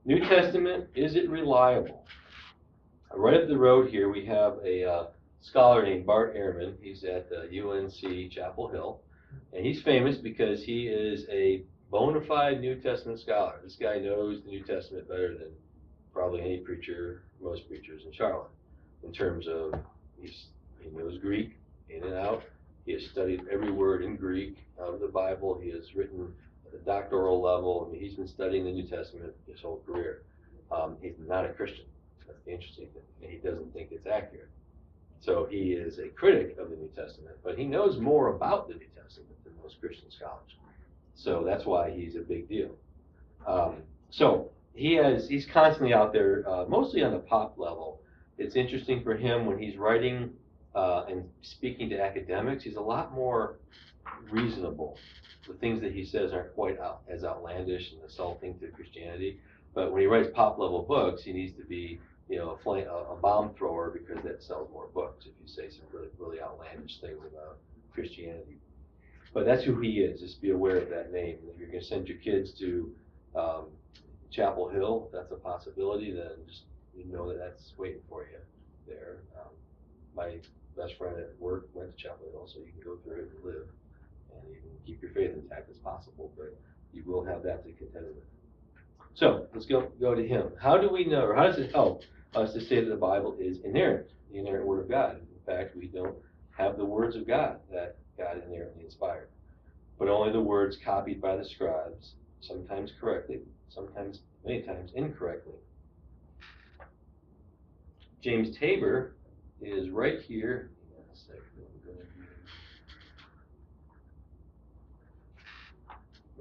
New Testament, is it reliable? Right up the road here, we have a scholar named Bart Ehrman. He's at UNC Chapel Hill, and he's famous because he is a bona fide New Testament scholar. This guy knows the New Testament better than probably any preacher, most preachers in Charlotte, in terms of he knows Greek in and out. He has studied every word in Greek out of the Bible. He has written at the doctoral level. I mean, he's been studying the New Testament his whole career. He's not a Christian. That's the interesting thing. And he doesn't think it's accurate. So he is a critic of the New Testament, but he knows more about the New Testament than most Christian scholars. So that's why he's a big deal. So he's constantly out there, mostly on the pop level. It's interesting for him when he's writing and speaking to academics. He's a lot more reasonable. The things that he says aren't quite as outlandish and assaulting to Christianity. But when he writes pop level books, he needs to be, a bomb thrower because that sells more books if you say some really, really outlandish things about Christianity. But that's who he is. Just be aware of that name. If you're going to send your kids to Chapel Hill, if that's a possibility, then just know that that's waiting for you there. My best friend at work went to Chapel Hill, so you can go through it and live, and you can keep your faith intact as possible, but you will have that to contend with. So let's go to him. How do we know, or how does it help us to say that the Bible is inerrant, the inerrant Word of God? In fact, we don't have the words of God that God inerrantly inspired, but only the words copied by the scribes, sometimes correctly, sometimes, many times incorrectly. James Tabor is right here.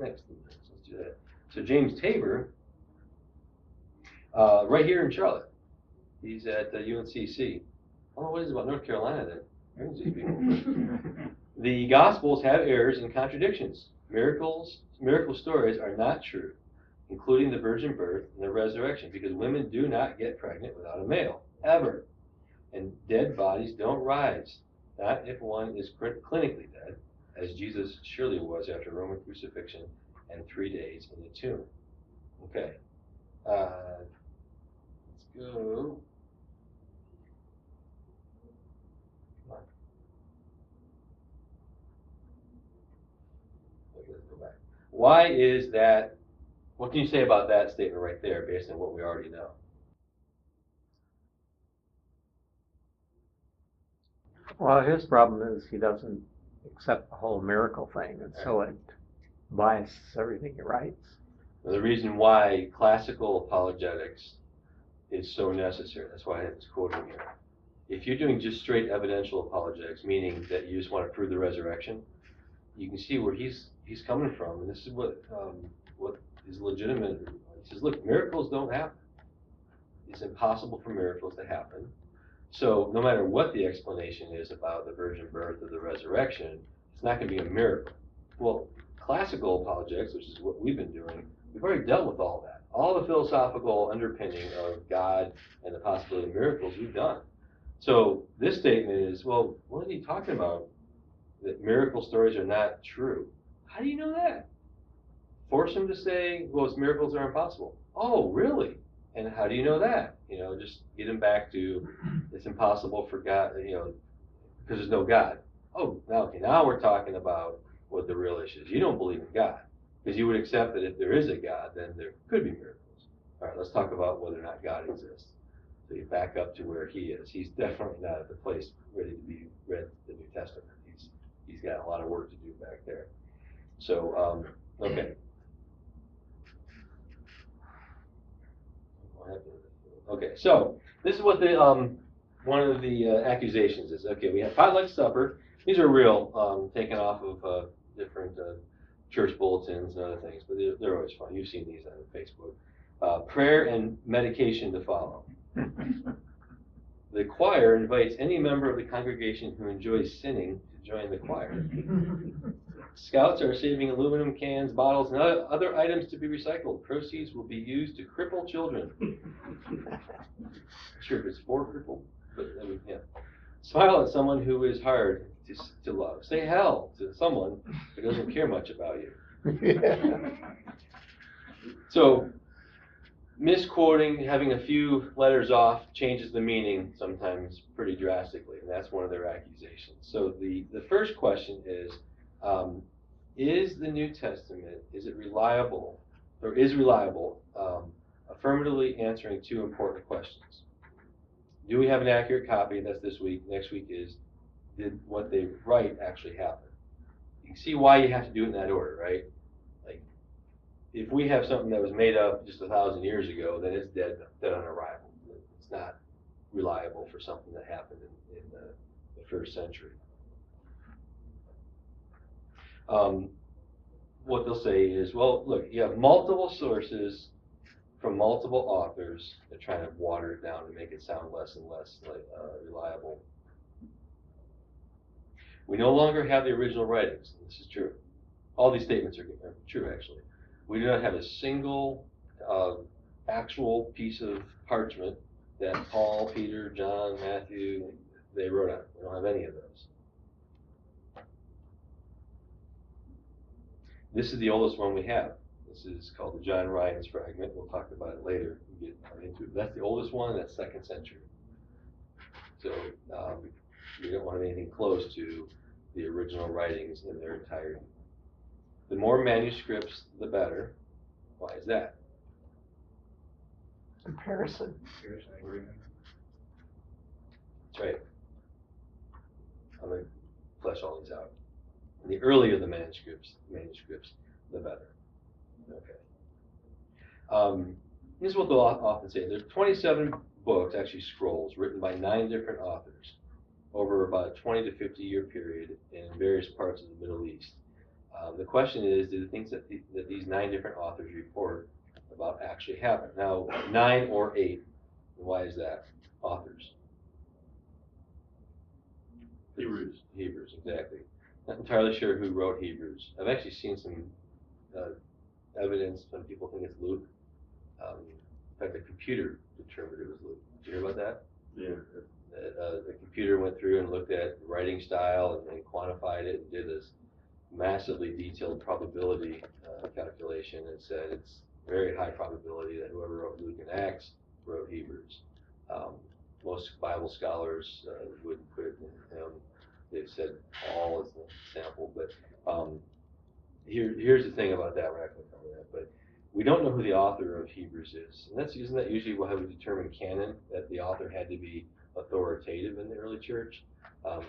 Next, let's do that. So James Tabor, right here in Charlotte. He's at UNCC. Oh, what is it about North Carolina then? The Gospels have errors and contradictions. Miracle stories are not true, including the virgin birth and the resurrection, because women do not get pregnant without a male, ever. And dead bodies don't rise, not if one is clinically dead, as Jesus surely was after Roman crucifixion and 3 days in the tomb. Okay, let's go. Come on. Okay, let's go back. Why is that? What can you say about that statement right there based on what we already know? Well, his problem is he doesn't accept the whole miracle thing, and so it biases everything he writes. The reason why classical apologetics is so necessary, that's why I have this quote in here. If you're doing just straight evidential apologetics, meaning that you just want to prove the resurrection, you can see where he's coming from, and this is what is legitimate. He says, look, miracles don't happen. It's impossible for miracles to happen. So no matter what the explanation is about the virgin birth or the resurrection, it's not going to be a miracle. Well, classical apologetics, which is what we've been doing, we've already dealt with all that. All the philosophical underpinning of God and the possibility of miracles we've done. So this statement is, well, what are you talking about? That miracle stories are not true. How do you know that? Force him to say, well, miracles are impossible. Oh, really? And how do you know that? Just get him back to it's impossible for God, because there's no God. Oh, now we're talking about what the real issue is. You don't believe in God, because you would accept that if there is a God, then there could be miracles. All right, let's talk about whether or not God exists. So you back up to where he is. He's definitely not at the place ready to be read the New Testament. He's got a lot of work to do back there. So, okay. Okay, so this is what the one of the accusations is. Okay, we have potluck supper. These are real, taken off of different church bulletins and other things, but they're always fun. You've seen these on Facebook. Prayer and medication to follow. The choir invites any member of the congregation who enjoys sinning to join the choir. Scouts are saving aluminum cans, bottles, and other items to be recycled. Proceeds will be used to cripple children. Not sure if it's for cripple, but I mean, yeah. Smile at someone who is hard to love. Say hell to someone who doesn't care much about you. So, misquoting, having a few letters off changes the meaning sometimes pretty drastically, and that's one of their accusations. So the first question is the New Testament, is it reliable, or is reliable, affirmatively answering two important questions? Do we have an accurate copy? That's this week. Next week is, did what they write actually happen? You can see why you have to do it in that order, right? Like, if we have something that was made up just 1,000 years ago, then it's dead on arrival. It's not reliable for something that happened in the first century. What they'll say is, well, look, you have multiple sources from multiple authors. They're trying to water it down to make it sound less and less reliable. We no longer have the original writings. This is true. All these statements are true, actually. We do not have a single actual piece of parchment that Paul, Peter, John, Matthew, they wrote on. We don't have any of those. This is the oldest one we have. This is called the John Ryan's fragment. We'll talk about it later. We'll get into it. That's the oldest one. That's 2nd century. So we don't want anything close to the original writings in their entirety. The more manuscripts, the better. Why is that? Comparison. That's right. I'm going to flesh all these out. And the earlier the manuscripts, the better. Okay. This is what they'll often say. There's 27 books, actually scrolls, written by 9 different authors over about a 20 to 50 year period in various parts of the Middle East. The question is, do the things that these 9 different authors report about actually happen? Now, 9 or 8, why is that? Authors. Hebrews. Hebrews, exactly. Not entirely sure who wrote Hebrews. I've actually seen some evidence. Some people think it's Luke. In fact, the computer determined it was Luke. Did you hear about that? Yeah. The computer went through and looked at writing style and quantified it and did this massively detailed probability calculation and said it's very high probability that whoever wrote Luke and Acts wrote Hebrews. Most Bible scholars wouldn't put it in. They've said Paul is the sample, but here's the thing about that. We're not going to cover that, but we don't know who the author of Hebrews is, and isn't that usually how we determine canon, that the author had to be authoritative in the early church?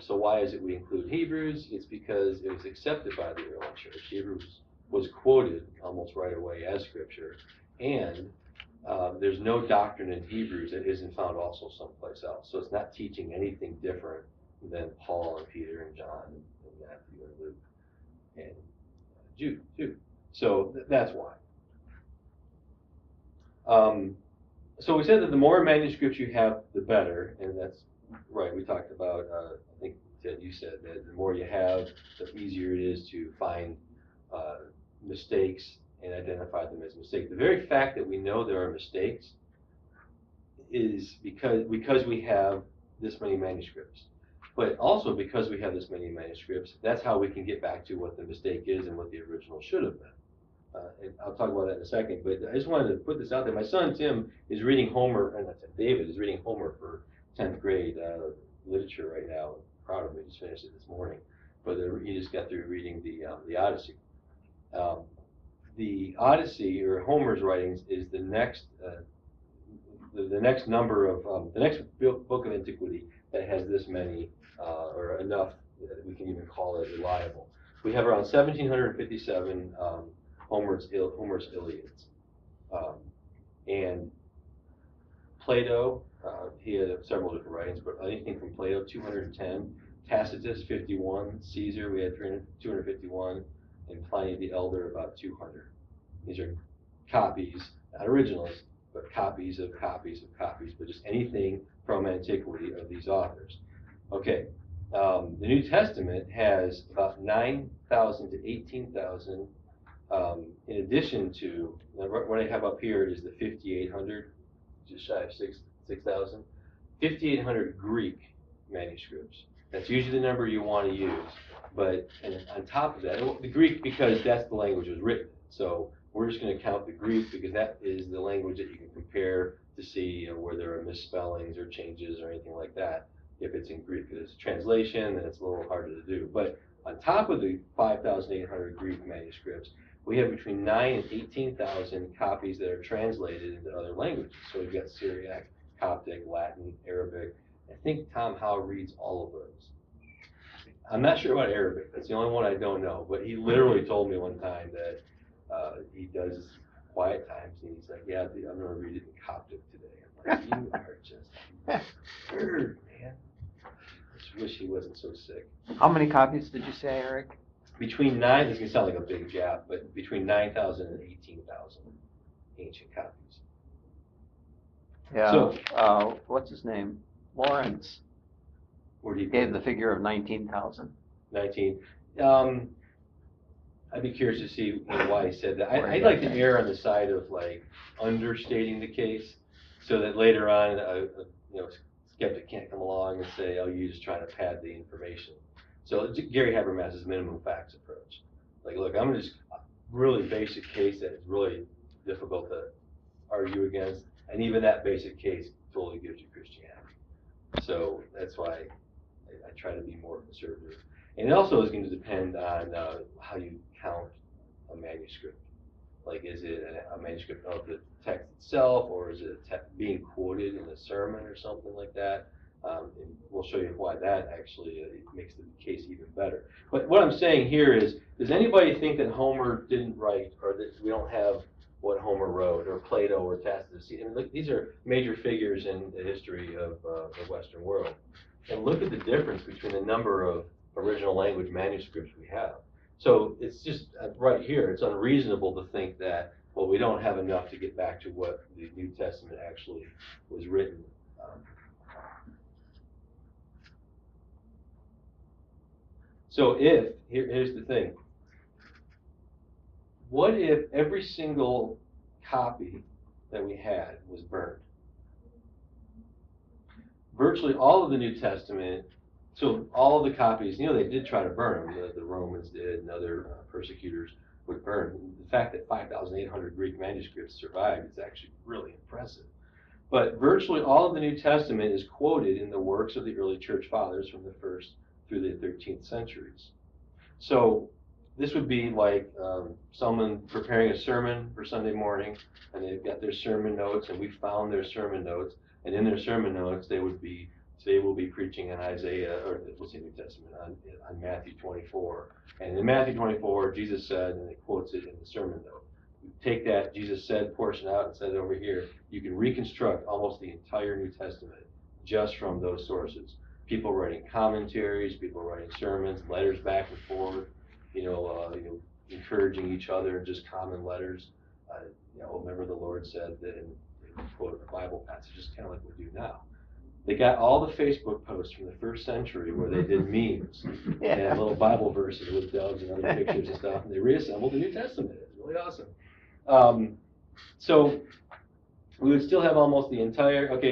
So why is it we include Hebrews? It's because it was accepted by the early church. Hebrews was quoted almost right away as scripture, and there's no doctrine in Hebrews that isn't found also someplace else. So it's not teaching anything different than Paul and Peter and John and Matthew and Luke and Jude too. So that's why. So we said that the more manuscripts you have, the better, and that's right. We talked about, I think Ted, you said that the more you have, the easier it is to find mistakes and identify them as mistakes. The very fact that we know there are mistakes is because we have this many manuscripts. But also because we have this many manuscripts, that's how we can get back to what the mistake is and what the original should have been. And I'll talk about that in a second, but I just wanted to put this out there. My son Tim is reading Homer, and David is reading Homer for 10th grade literature right now. I'm proud of him. He just finished it this morning. But he just got through reading the Odyssey. The Odyssey, or Homer's writings, is the next number of the next book of antiquity that has this many or enough that we can even call it reliable. We have around 1,757 Homer's Iliads, and Plato. He had several different writings, but anything from Plato 210, Tacitus 51, Caesar we had 251, and Pliny the Elder about 200. These are copies, not originals, but copies of copies of copies, but just anything from antiquity of these authors. Okay, the New Testament has about 9,000 to 18,000, in addition to, what I have up here is the 5,800, just shy of 6,000, 5,800 Greek manuscripts. That's usually the number you want to use, but and on top of that, the Greek, because that's the language it was written. So We're just going to count the Greek because that is the language that you can compare to see where there are misspellings or changes or anything like that. If it's in Greek, if it's translation, then it's a little harder to do. But on top of the 5,800 Greek manuscripts, we have between 9,000 and 18,000 copies that are translated into other languages. So we've got Syriac, Coptic, Latin, Arabic. I think Tom Howe reads all of those. I'm not sure about Arabic. That's the only one I don't know. But he literally told me one time that he does quiet times, and he's like, "Yeah, I'm going to read it in Coptic today." I'm like, "You are just weird, man." I just wish he wasn't so sick. How many copies did you say, Eric? Between 9, this can sound like a big gap, but between 9,000 and 18,000 ancient copies. Yeah. So- What's his name? Lawrence Where do you gave the figure of 19,000. 19. I'd be curious to see why he said that. I'd like to err on the side of like understating the case, so that later on, skeptic can't come along and say, "Oh, you're just trying to pad the information." So Gary Habermas's minimum facts approach. Like, look, I'm just really basic case that is really difficult to argue against, and even that basic case totally gives you Christianity. So that's why I try to be more conservative. And it also is going to depend on how you count a manuscript. Like, is it a manuscript of the text itself, or is it being quoted in a sermon or something like that? And we'll show you why that actually makes the case even better. But what I'm saying here is, does anybody think that Homer didn't write, or that we don't have what Homer wrote, or Plato, or Tacitus? I mean, look, these are major figures in the history of the Western world. And look at the difference between the number of original language manuscripts we have. So it's just right here, it's unreasonable to think that, well, we don't have enough to get back to what the New Testament actually was written. So here's the thing. What if every single copy that we had was burned? Virtually all of the New Testament, so all of the copies, they did try to burn them. The Romans did, and other persecutors would burn. The fact that 5,800 Greek manuscripts survived is actually really impressive. But virtually all of the New Testament is quoted in the works of the early church fathers from the 1st through the 13th centuries. So this would be like someone preparing a sermon for Sunday morning, and they've got their sermon notes, and we found their sermon notes, and in their sermon notes they will be preaching on Isaiah, or what's the New Testament, on Matthew 24. And in Matthew 24, Jesus said, and it quotes it in the sermon note. You take that Jesus said portion out and set it over here. You can reconstruct almost the entire New Testament just from those sources. People writing commentaries, people writing sermons, letters back and forth, encouraging each other, just common letters. Remember the Lord said that in quote a Bible passage, just kind of like we do now. They got all the Facebook posts from the 1st century where they did memes and little Bible verses with doves and other pictures and stuff, and they reassembled the New Testament. It's really awesome. So we would still have almost the entire, I don't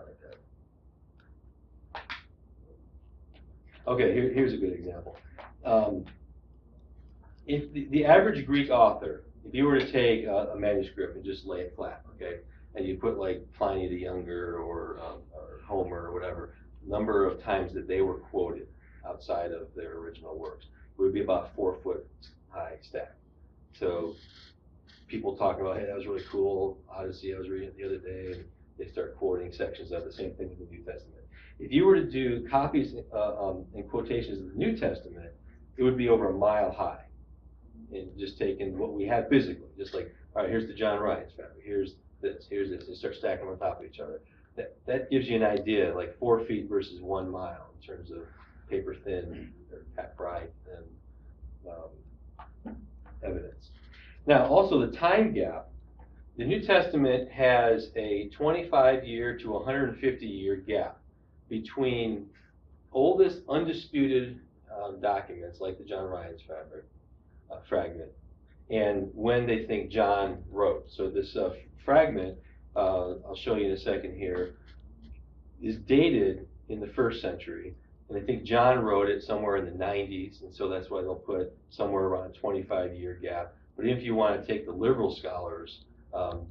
like that. Okay, here's a good example. If the average Greek author, if you were to take a manuscript and just lay it flat, okay, and you put like Pliny the Younger or Homer or whatever, number of times that they were quoted outside of their original works, it would be about 4 foot high stack. So people talking about, hey, that was really cool, Odyssey, I was reading it the other day, and they start quoting sections of the same thing in the New Testament. If you were to do copies and quotations of the New Testament, it would be over a mile high. And just taking what we have physically, just like, all right, here's the John Ryan's family, here's this, and start stacking them on top of each other. That gives you an idea, like 4 feet versus 1 mile in terms of paper thin or Pat Bright and evidence. Now, also the time gap. The New Testament has a 25-year to 150-year gap between oldest undisputed documents like the John Ryan's fragment and when they think John wrote. So this fragment, I'll show you in a second here, is dated in the 1st century, and I think John wrote it somewhere in the 90s, and so that's why they'll put somewhere around a 25-year gap. But if you want to take the liberal scholars'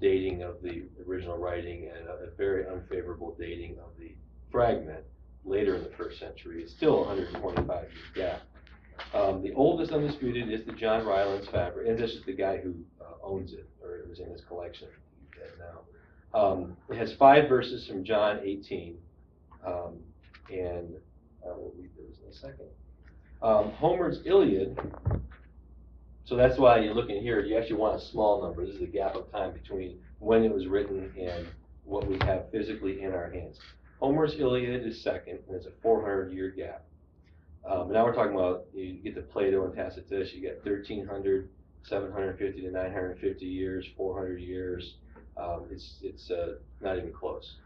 dating of the original writing and a very unfavorable dating of the fragment later in the 1st century, it's still 125 year gap. The oldest undisputed is the John Rylands fabric, and this is the guy who owns it, or it was in his collection now. It has 5 verses from John 18, and we'll read those in a second. Homer's Iliad, so that's why you're looking here, you actually want a small number. This is the gap of time between when it was written and what we have physically in our hands. Homer's Iliad is second, and it's a 400-year gap. Now we're talking about, you get to Plato and Tacitus, you get 1300, 750 to 950 years, 400 years. It's not even close.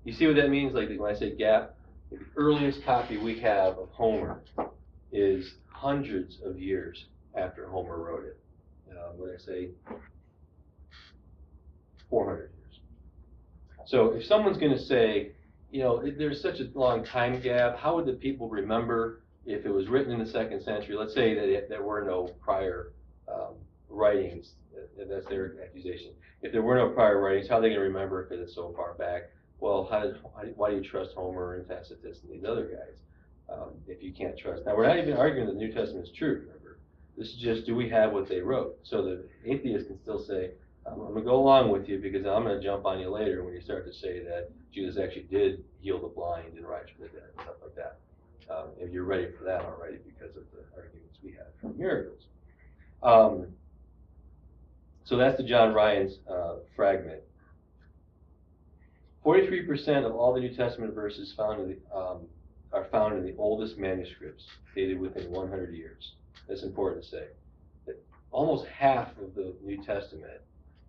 You see what that means? Like when I say gap, the earliest copy we have of Homer is hundreds of years after Homer wrote it. What did I say? 400 years. So if someone's going to say, you know, there's such a long time gap, how would the people remember if it was written in the 2nd century? Let's say that there were no prior writings. That's their accusation. If there were no prior writings, how are they going to remember because it's so far back? Well, why do you trust Homer and Tacitus and these other guys if you can't trust? Now, we're not even arguing that the New Testament is true, remember. This is just, do we have what they wrote? So the atheist can still say, I'm going to go along with you because I'm going to jump on you later when you start to say that Jesus actually did heal the blind and rise from the dead and stuff like that. If you're ready for that already because of the arguments we have for miracles. So that's the John Rylands fragment. 43% of all the New Testament verses found in the, are found in the oldest manuscripts, dated within 100 years. That's important to say. That almost half of the New Testament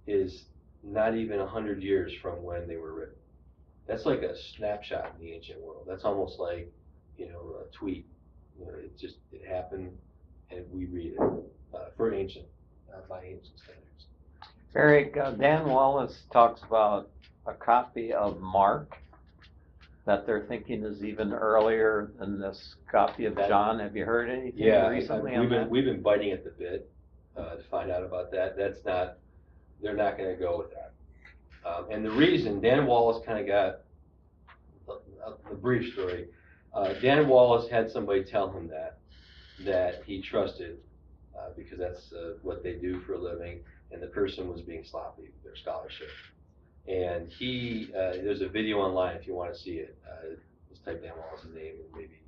is not even 100 years from when they were written. That's like a snapshot in the ancient world. That's almost like, you know, a tweet. You know, it happened, and we read it for ancient, by ancient standards. Eric, Dan Wallace talks about a copy of Mark that they're thinking is even earlier than this copy of John. Have you heard anything recently on that? We've been biting at the bit to find out about that. That's not, they're not going to go with that. And the reason, Dan Wallace kind of got a brief story. Dan Wallace had somebody tell him that he trusted because that's what they do for a living, and the person was being sloppy with their scholarship. And there's a video online if you want to see it. Just type Dan Wallace's name and maybe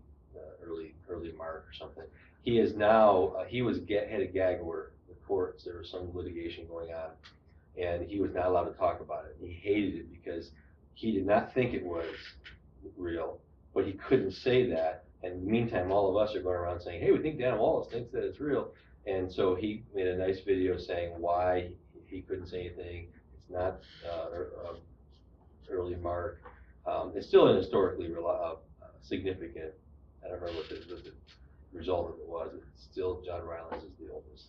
early Mark or something. He is now, he was head of gag order. The courts, there was some litigation going on, and he was not allowed to talk about it. He hated it because he did not think it was real, but he couldn't say that. And in the meantime, all of us are going around saying, hey, we think Dan Wallace thinks that it's real. And so he made a nice video saying why he couldn't say anything. It's not early Mark. It's still an historically significant, I don't remember what the result of it was. It's still, John Rylands is the oldest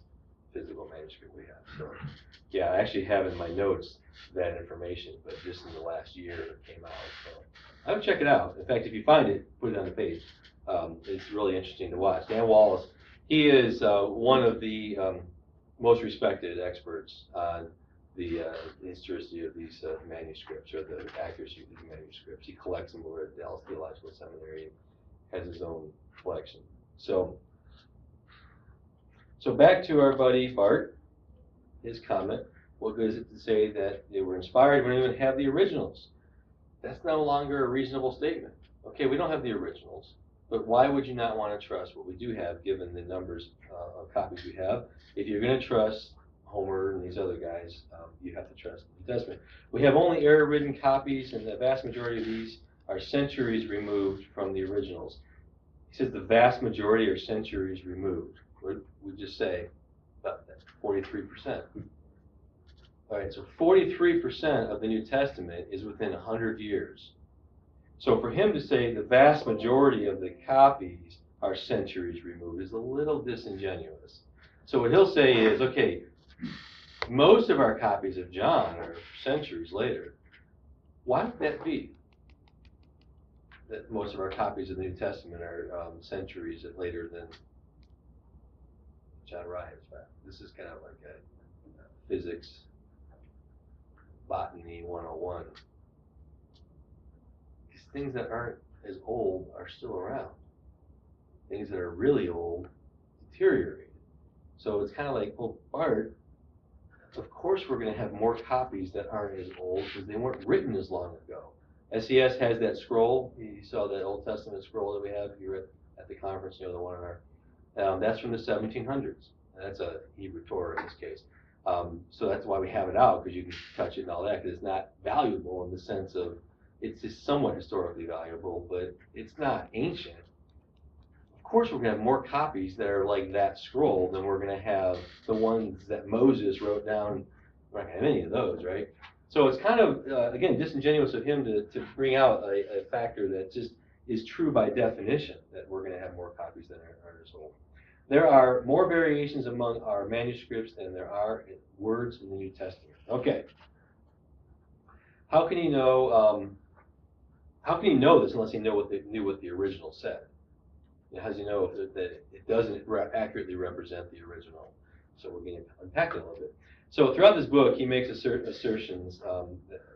physical manuscript we have. So yeah, I actually have in my notes that information, but just in the last year it came out. So I would check it out. In fact, if you find it, put it on the page. It's really interesting to watch. Dan Wallace, he is one of the most respected experts on the historicity of these manuscripts, or the accuracy of these manuscripts. He collects them over at Dallas Theological Seminary, has his own collection. So back to our buddy Bart, his comment. What good is it to say that they were inspired when we don't even have the originals? That's no longer a reasonable statement. Okay, we don't have the originals, but why would you not want to trust what we do have, given the numbers of copies we have? If you're going to trust Homer and these other guys, you have to trust the New Testament. We have only error-ridden copies, and the vast majority of these are centuries removed from the originals. He says the vast majority are centuries removed. We just say about 43%. All right, so 43% of the New Testament is within 100 years. So for him to say the vast majority of the copies are centuries removed is a little disingenuous. So what he'll say is, okay, most of our copies of John are centuries later. Why would that be? That most of our copies of the New Testament are centuries later than John Rylands. This is kind of like physics, botany 101. These things that aren't as old are still around. Things that are really old deteriorate. So it's kind of like, well, Bart, of course we're going to have more copies that aren't as old because they weren't written as long ago. SES has that scroll. You saw that Old Testament scroll that we have here at the conference, the one on our, that's from the 1700s. That's a Hebrew Torah in this case. So that's why we have it out, because you can touch it and all that, because it's not valuable in the sense of, it's just somewhat historically valuable, but it's not ancient. Of course we're going to have more copies that are like that scroll than we're going to have the ones that Moses wrote down. We're not going to have any of those, right? So it's kind of, again, disingenuous of him to bring out a factor that just is true by definition, that we're going to have more copies than are as old. There are more variations among our manuscripts than there are words in the New Testament. Okay. How can he know this unless he knew what the original said? How does he know that it doesn't accurately represent the original? So we're going to unpack it a little bit. So throughout this book, he makes assertions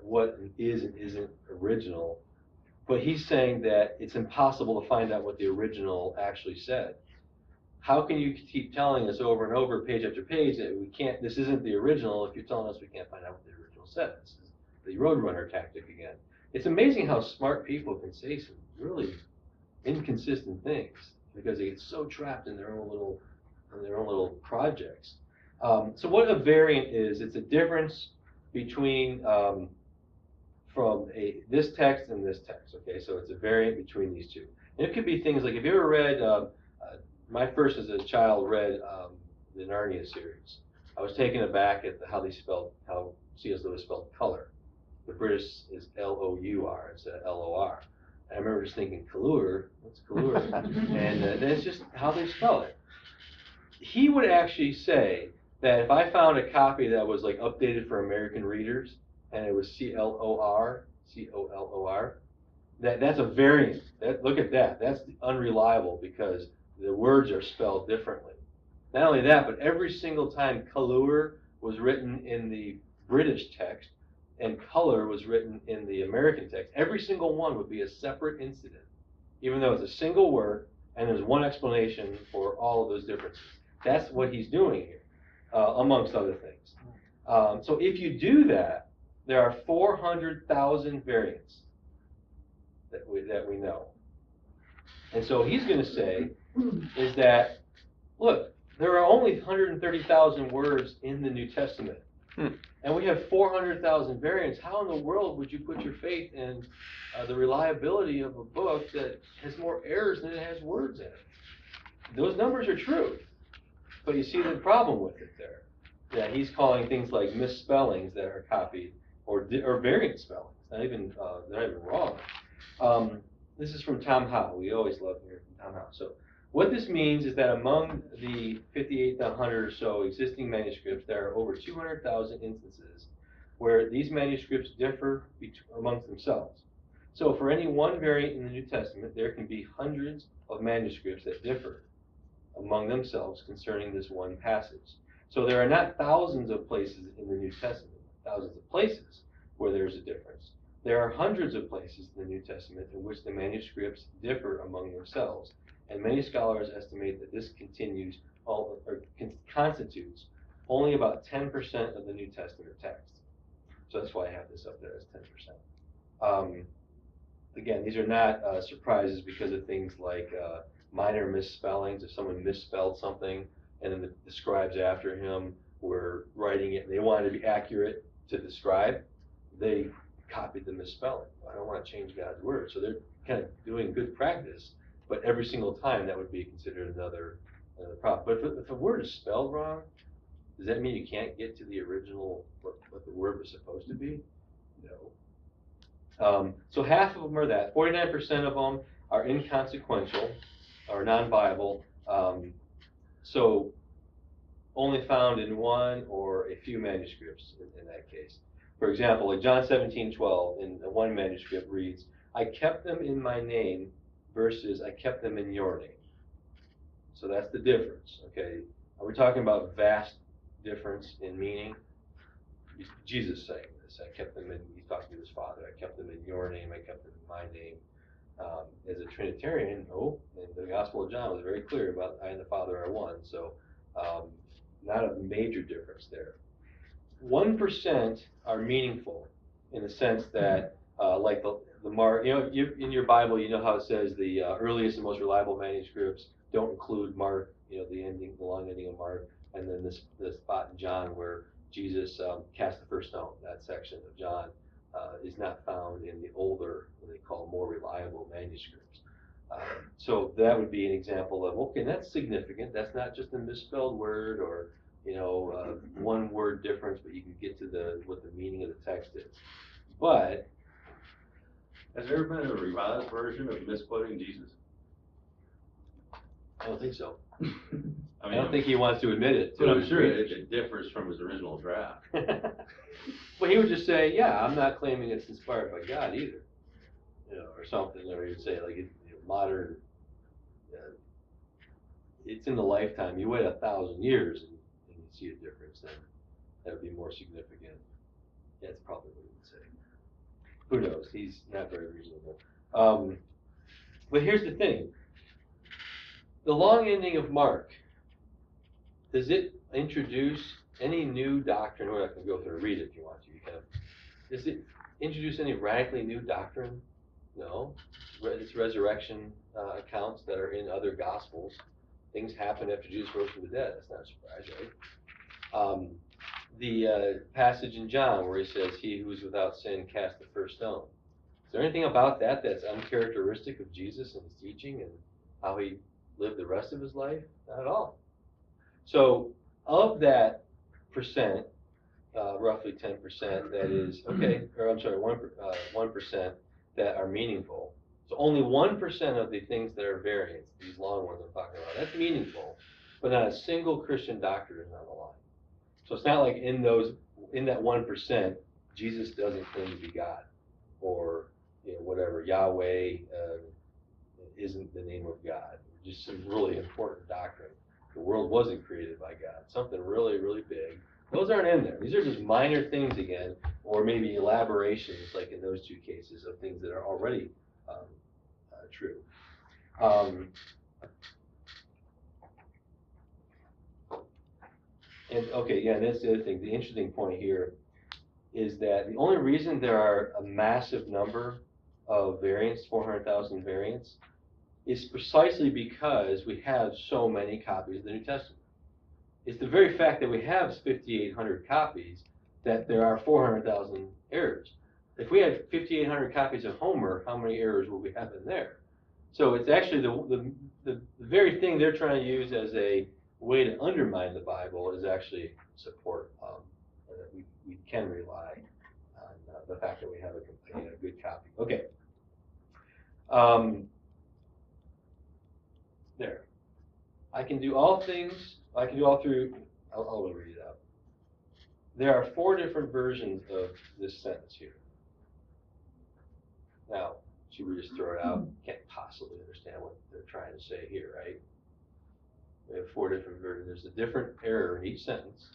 what is and isn't original, but he's saying that it's impossible to find out what the original actually said. How can you keep telling us over and over, page after page, that we can't? This isn't the original if you're telling us we can't find out what the original said? This is the Roadrunner tactic again. It's amazing how smart people can say some really inconsistent things because they get so trapped in their own little projects. So what a variant is, it's a difference between from this text and this text. Okay, so it's a variant between these two. And it could be things like, if you ever read, my first as a child read the Narnia series. I was taken aback at how C.S. Lewis spelled color. The British is L-O-U-R instead of L-O-R. I remember just thinking, Kalur, what's Kalur? And that's just how they spell it. He would actually say that if I found a copy that was like updated for American readers, and it was C-L-O-R, C-O-L-O-R, that's a variant. Look at that. That's unreliable because the words are spelled differently. Not only that, but every single time Kalur was written in the British text, and color was written in the American text, every single one would be a separate incident, even though it's a single word and there's one explanation for all of those differences. That's what he's doing here, amongst other things. So if you do that, there are 400,000 variants that we know. And so he's going to say is that, look, there are only 130,000 words in the New Testament. And we have 400,000 variants. How in the world would you put your faith in the reliability of a book that has more errors than it has words in it? Those numbers are true. But you see the problem with it there. That he's calling things like misspellings that are copied or variant spellings. They're not even wrong. This is from Tom Howe. We always love hearing from Tom Howe. So what this means is that among the 5,800 or so existing manuscripts, there are over 200,000 instances where these manuscripts differ amongst themselves. So for any one variant in the New Testament, there can be hundreds of manuscripts that differ among themselves concerning this one passage. So there are not thousands of places in the New Testament, thousands of places where there's a difference. There are hundreds of places in the New Testament in which the manuscripts differ among themselves. And many scholars estimate that this constitutes only about 10% of the New Testament text. So that's why I have this up there as 10%. Again, these are not surprises because of things like minor misspellings. If someone misspelled something and then the scribes after him were writing it and they wanted to be accurate to the scribe, they copied the misspelling. I don't want to change God's word. So they're kind of doing good practice. But every single time, that would be considered another problem. But if a word is spelled wrong, does that mean you can't get to the original, what the word was supposed to be? No. So half of them are that. 49% of them are inconsequential or non-viable. So only found in one or a few manuscripts in that case. For example, like John 17:12 in one manuscript reads, "I kept them in my name," versus "I kept them in your name." So that's the difference, okay? Are we talking about vast difference in meaning? Jesus saying this. I kept them in, he's talking to his Father, I kept them in your name, I kept them in my name. As a Trinitarian, no, and the Gospel of John was very clear about I and the Father are one, so not a major difference there. 1% are meaningful in the sense that, like the Mark, in your Bible, you know how it says the earliest and most reliable manuscripts don't include Mark, the long ending of Mark, and then this spot in John where Jesus cast the first stone. That section of John is not found in the older, what they call more reliable manuscripts. So that would be an example of, okay, that's significant. That's not just a misspelled word or one word difference, but you can get to what the meaning of the text is. But has there ever been a revised version of misquoting Jesus? I don't think so. I don't think he wants to admit it. But I'm sure it differs from his original draft. Well, he would just say, yeah, I'm not claiming it's inspired by God either, or something, or he'd say like modern, it's in the lifetime. You wait 1,000 years and you see a difference, then that would be more significant. That's probably what he would say. Who knows? He's not very reasonable. But here's the thing. The long ending of Mark, does it introduce any new doctrine? Or I can go through and read it if you want to. Does it introduce any radically new doctrine? No. It's resurrection accounts that are in other Gospels. Things happen after Jesus rose from the dead. That's not a surprise, right? The passage in John where he says, "He who is without sin cast the first stone." Is there anything about that that's uncharacteristic of Jesus and his teaching and how he lived the rest of his life? Not at all. So of that percent, roughly 10% that is, okay, or I'm sorry, 1% that are meaningful. So only 1% of the things that are variants, these long ones I'm talking about, that's meaningful, but not a single Christian doctrine is on the line. So it's not like in that 1%, Jesus doesn't claim to be God, or whatever, Yahweh isn't the name of God. Just some really important doctrine. The world wasn't created by God. Something really, really big. Those aren't in there. These are just minor things again, or maybe elaborations, like in those two cases, of things that are already true. And okay, yeah, that's the other thing. The interesting point here is that the only reason there are a massive number of variants, 400,000 variants, is precisely because we have so many copies of the New Testament. It's the very fact that we have 5,800 copies that there are 400,000 errors. If we had 5,800 copies of Homer, how many errors would we have in there? So it's actually the very thing they're trying to use as a way to undermine the Bible is actually support that we can rely on the fact that we have a good copy. Okay. There. I can do all things. I can do all through. I'll read it out. There are 4 different versions of this sentence here. Now, should we just throw it out? Can't possibly understand what they're trying to say here, right? We have 4 different versions. There's a different error in each sentence.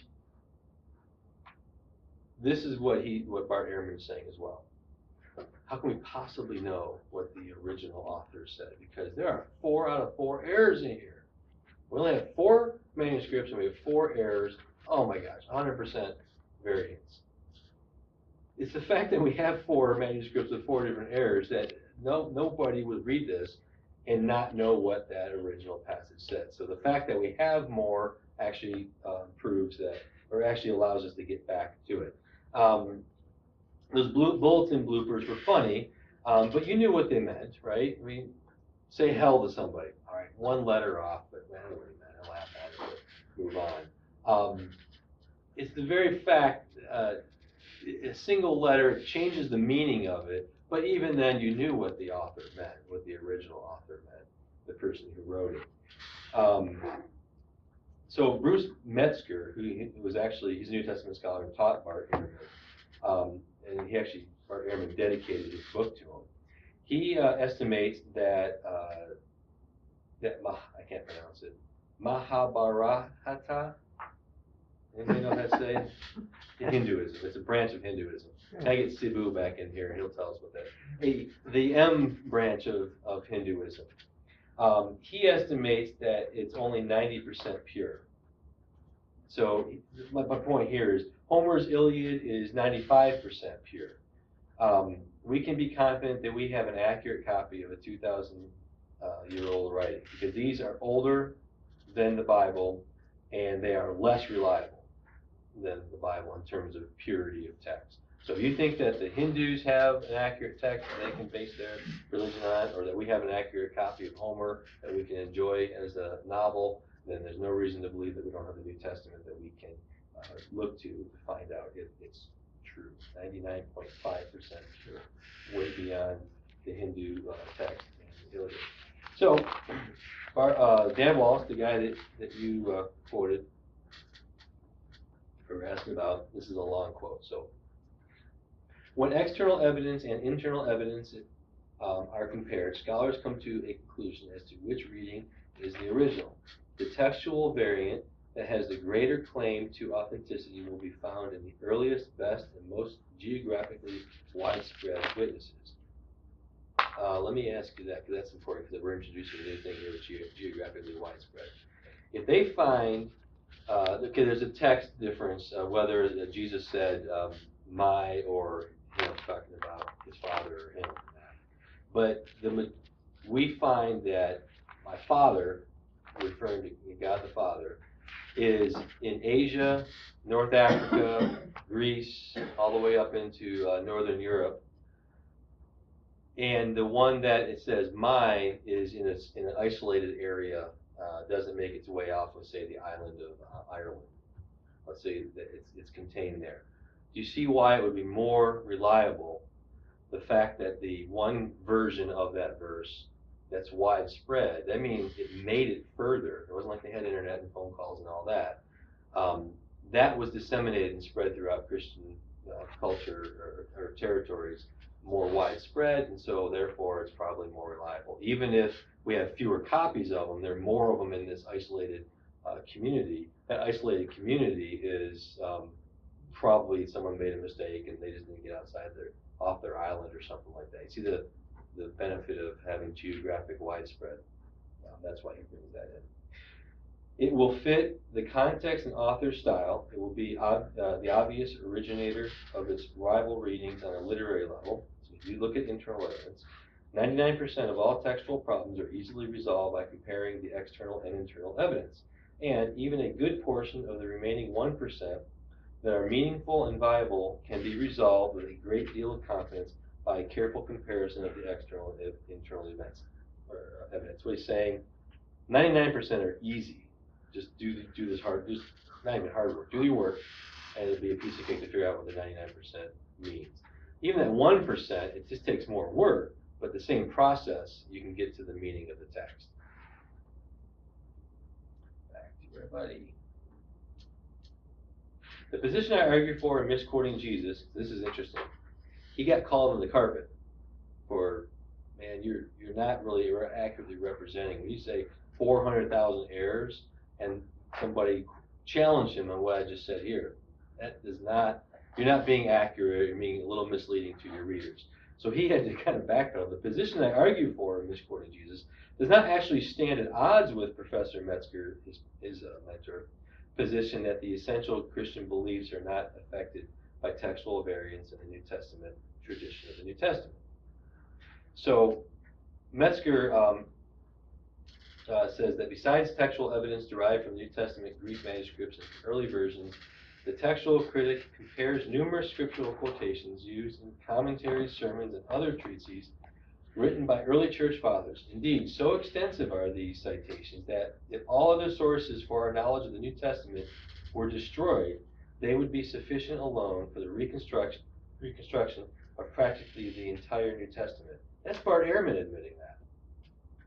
This is what Bart Ehrman is saying as well. How can we possibly know what the original author said? Because there are 4 out of 4 errors in here. We only have 4 manuscripts and we have 4 errors. Oh my gosh, 100% variance. It's the fact that we have 4 manuscripts with 4 different errors that nobody would read this and not know what that original passage said. So the fact that we have more actually proves that, or actually allows us to get back to it. Those bulletin bloopers were funny, but you knew what they meant, right? I mean, say hell to somebody. All right, 1 letter off, but man, I laugh at it, but move on. It's the very fact, a single letter changes the meaning of it, but even then you knew what the author meant, what the original author meant, the person who wrote it. So Bruce Metzger, who was actually, he's a New Testament scholar and taught Bart Ehrman, and Bart Ehrman dedicated his book to him. He estimates that, I can't pronounce it, Mahabharata Anybody know what that's saying? Hinduism, it's a branch of Hinduism. Can I get Sibu back in here and he'll tell us what that is. The M branch of Hinduism. He estimates that it's only 90% pure. So my point here is Homer's Iliad is 95% pure. We can be confident that we have an accurate copy of a 2,000 year old writing because these are older than the Bible and they are less reliable than the Bible in terms of purity of text. So if you think that the Hindus have an accurate text that they can base their religion on, or that we have an accurate copy of Homer that we can enjoy as a novel, then there's no reason to believe that we don't have the New Testament that we can look to find out if it's true. 99.5% sure, way beyond the Hindu text and the Iliad. So, Dan Wallace, the guy that you quoted, or asking about, this is a long quote. So, when external evidence and internal evidence are compared, scholars come to a conclusion as to which reading is the original. The textual variant that has the greater claim to authenticity will be found in the earliest, best, and most geographically widespread witnesses. Let me ask you that, because that's important, because we're introducing a new thing here with geographically widespread. If they find, okay, there's a text difference, whether Jesus said my or him, talking about his father or him. But we find that my father, referring to God the Father, is in Asia, North Africa, Greece, all the way up into Northern Europe. And the one that it says my is in an isolated area, doesn't make its way off of, say, the island of Ireland. Let's say that it's contained there. Do you see why it would be more reliable, the fact that the one version of that verse that's widespread, that means it made it further. It wasn't like they had internet and phone calls and all that. That was disseminated and spread throughout Christian culture or territories more widespread, and so therefore it's probably more reliable. Even if we have fewer copies of them, there are more of them in this isolated community. That isolated community is probably someone made a mistake and they just didn't get off their island or something like that. You see the benefit of having geographic widespread. That's why he brings that in. It will fit the context and author style. It will be the obvious originator of its rival readings on a literary level. So if you look at internal evidence, 99% of all textual problems are easily resolved by comparing the external and internal evidence. And even a good portion of the remaining 1% that are meaningful and viable can be resolved with a great deal of confidence by a careful comparison of the external and internal events or evidence. What he's saying, 99% are easy. Just do this hard, just not even hard work. Do your work, and it'll be a piece of cake to figure out what the 99% means. Even that 1%, it just takes more work, but the same process, you can get to the meaning of the text. Back to everybody. The position I argue for in misquoting Jesus, this is interesting. He got called on the carpet for, man, you're not really accurately representing. When you say 400,000 errors, and somebody challenged him on what I just said here, that does not, you're not being accurate, you're being a little misleading to your readers. So he had to kind of backpedal. The position I argue for in misquoting Jesus does not actually stand at odds with Professor Metzger, his mentor, position that the essential Christian beliefs are not affected by textual variants in the New Testament tradition of the New Testament. So Metzger says that besides textual evidence derived from New Testament Greek manuscripts and early versions, the textual critic compares numerous scriptural quotations used in commentaries, sermons, and other treatises written by early church fathers. Indeed, so extensive are these citations that if all other sources for our knowledge of the New Testament were destroyed, they would be sufficient alone for the reconstruction of practically the entire New Testament. That's Bart Ehrman admitting that.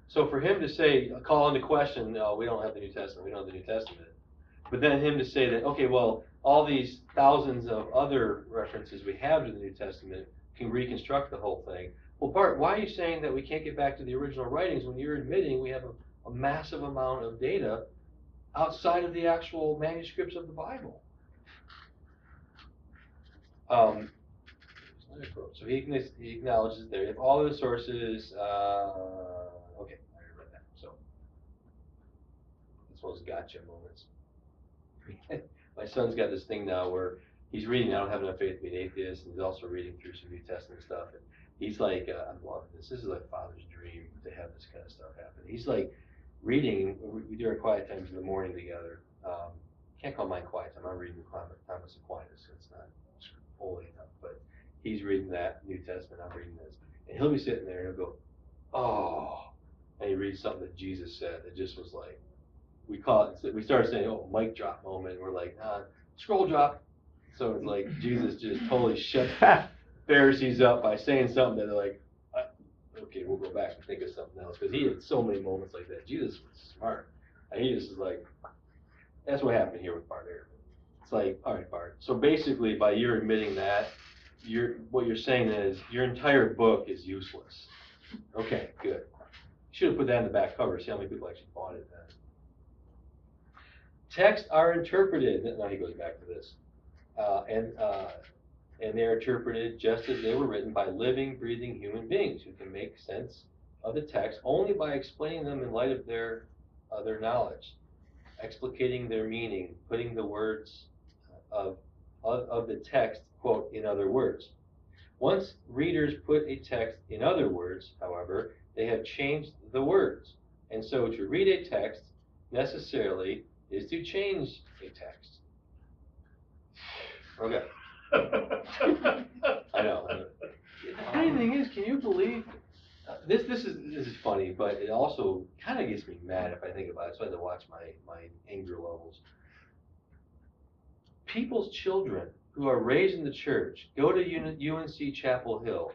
So for him to say, call into question, no, we don't have the New Testament, we don't have the New Testament, but then him to say that, okay, well, all these thousands of other references we have to the New Testament can reconstruct the whole thing. Well, Bart, why are you saying that we can't get back to the original writings when you're admitting we have a massive amount of data outside of the actual manuscripts of the Bible? So he acknowledges there, if all the sources, okay, I already read that, so. This one's gotcha moments. My son's got this thing now where he's reading, I don't have enough faith to be an atheist, and he's also reading through some New Testament stuff, and he's like, I'm loving this. This is like father's dream to have this kind of stuff happen. He's like reading, we do our quiet times in the morning together. Can't call mine quiet time, I'm reading Thomas Aquinas, so it's not holy enough, but he's reading that New Testament, I'm reading this. And he'll be sitting there and he'll go, oh, and he reads something that Jesus said that just was like, we started saying, oh, mic drop moment, and we're like, scroll drop. So it's like Jesus just totally shut Pharisees up by saying something that they're like, okay, we'll go back and think of something else. Because he had so many moments like that. Jesus was smart. And he just was like, that's what happened here with Bart Ehrman. It's like, all right, Bart. So basically, by you admitting that, what you're saying is your entire book is useless. Okay, good. Should have put that in the back cover. See how many people actually bought it then. Texts are interpreted. Now he goes back to this, and they are interpreted just as they were written by living, breathing human beings who can make sense of the text only by explaining them in light of their knowledge, explicating their meaning, putting the words of the text, quote, in other words. Once readers put a text in other words, however, they have changed the words. And so to read a text necessarily is to change a text. Okay. I know. The funny thing is, can you believe this is funny, but it also kind of gets me mad if I think about it. So I have to watch my anger levels. People's children who are raised in the church go to UNC Chapel Hill,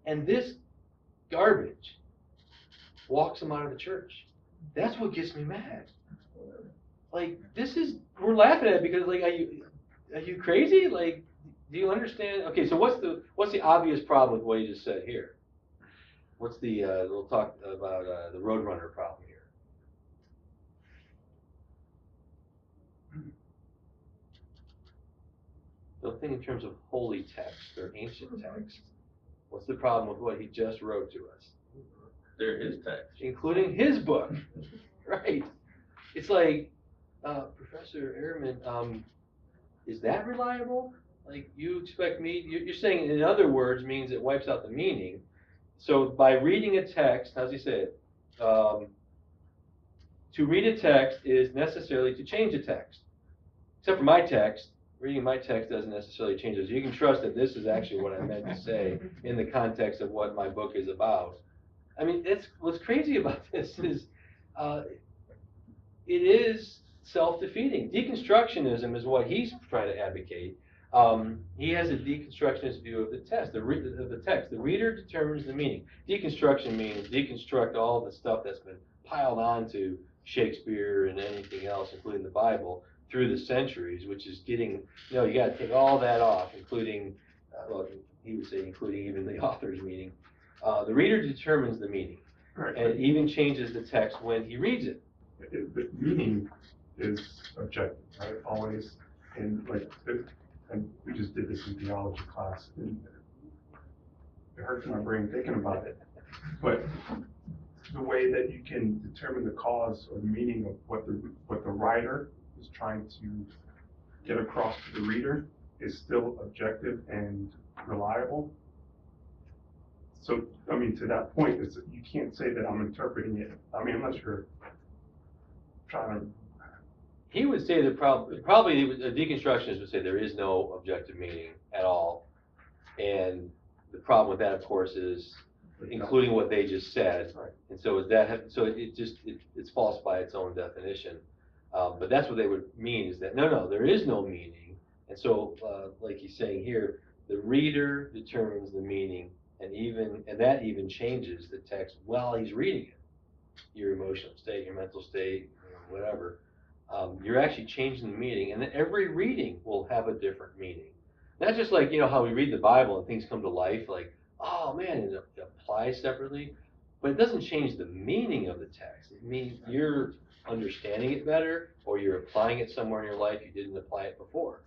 and this garbage walks them out of the church. That's what gets me mad. Like, we're laughing at it because, like, are you crazy? Like, do you understand? Okay, so what's the obvious problem with what you just said here? What's we'll talk about the Roadrunner problem here. Don't think in terms of holy text or ancient text. What's the problem with what he just wrote to us? They're his text. Including his book, right? It's like, Professor Ehrman, is that reliable? Like, you expect me, you're saying in other words means it wipes out the meaning. So by reading a text, how's he say it? To read a text is necessarily to change a text. Except for my text, reading my text doesn't necessarily change it. So you can trust that this is actually what I meant to say in the context of what my book is about. I mean, what's crazy about this is it is self-defeating. Deconstructionism is what he's trying to advocate. He has a deconstructionist view of the text. The reader determines the meaning. Deconstruction means deconstruct all the stuff that's been piled onto Shakespeare and anything else, including the Bible, through the centuries, which is getting, you got to take all that off, including, well, he would say including even the author's meaning. The reader determines the meaning, right, and it even changes the text when he reads it. The meaning is objective, right? Always, and we just did this in theology class, and it hurts my brain thinking about it. But the way that you can determine the cause or meaning of what the writer is trying to get across to the reader is still objective and reliable. So, I mean, to that point, you can't say that I'm interpreting it. I mean, unless you're trying to. He would say that probably a deconstructionist would say there is no objective meaning at all, and the problem with that, of course, is including what they just said. Right. And so it's false by its own definition. But that's what they would mean, is that no, there is no meaning. And so, like he's saying here, the reader determines the meaning, and that even changes the text while he's reading it. Your emotional state, your mental state, whatever. You're actually changing the meaning, and then every reading will have a different meaning. Not just like, how we read the Bible and things come to life, like, oh man, it applies separately, but it doesn't change the meaning of the text. It means you're understanding it better, or you're applying it somewhere in your life you didn't apply it before.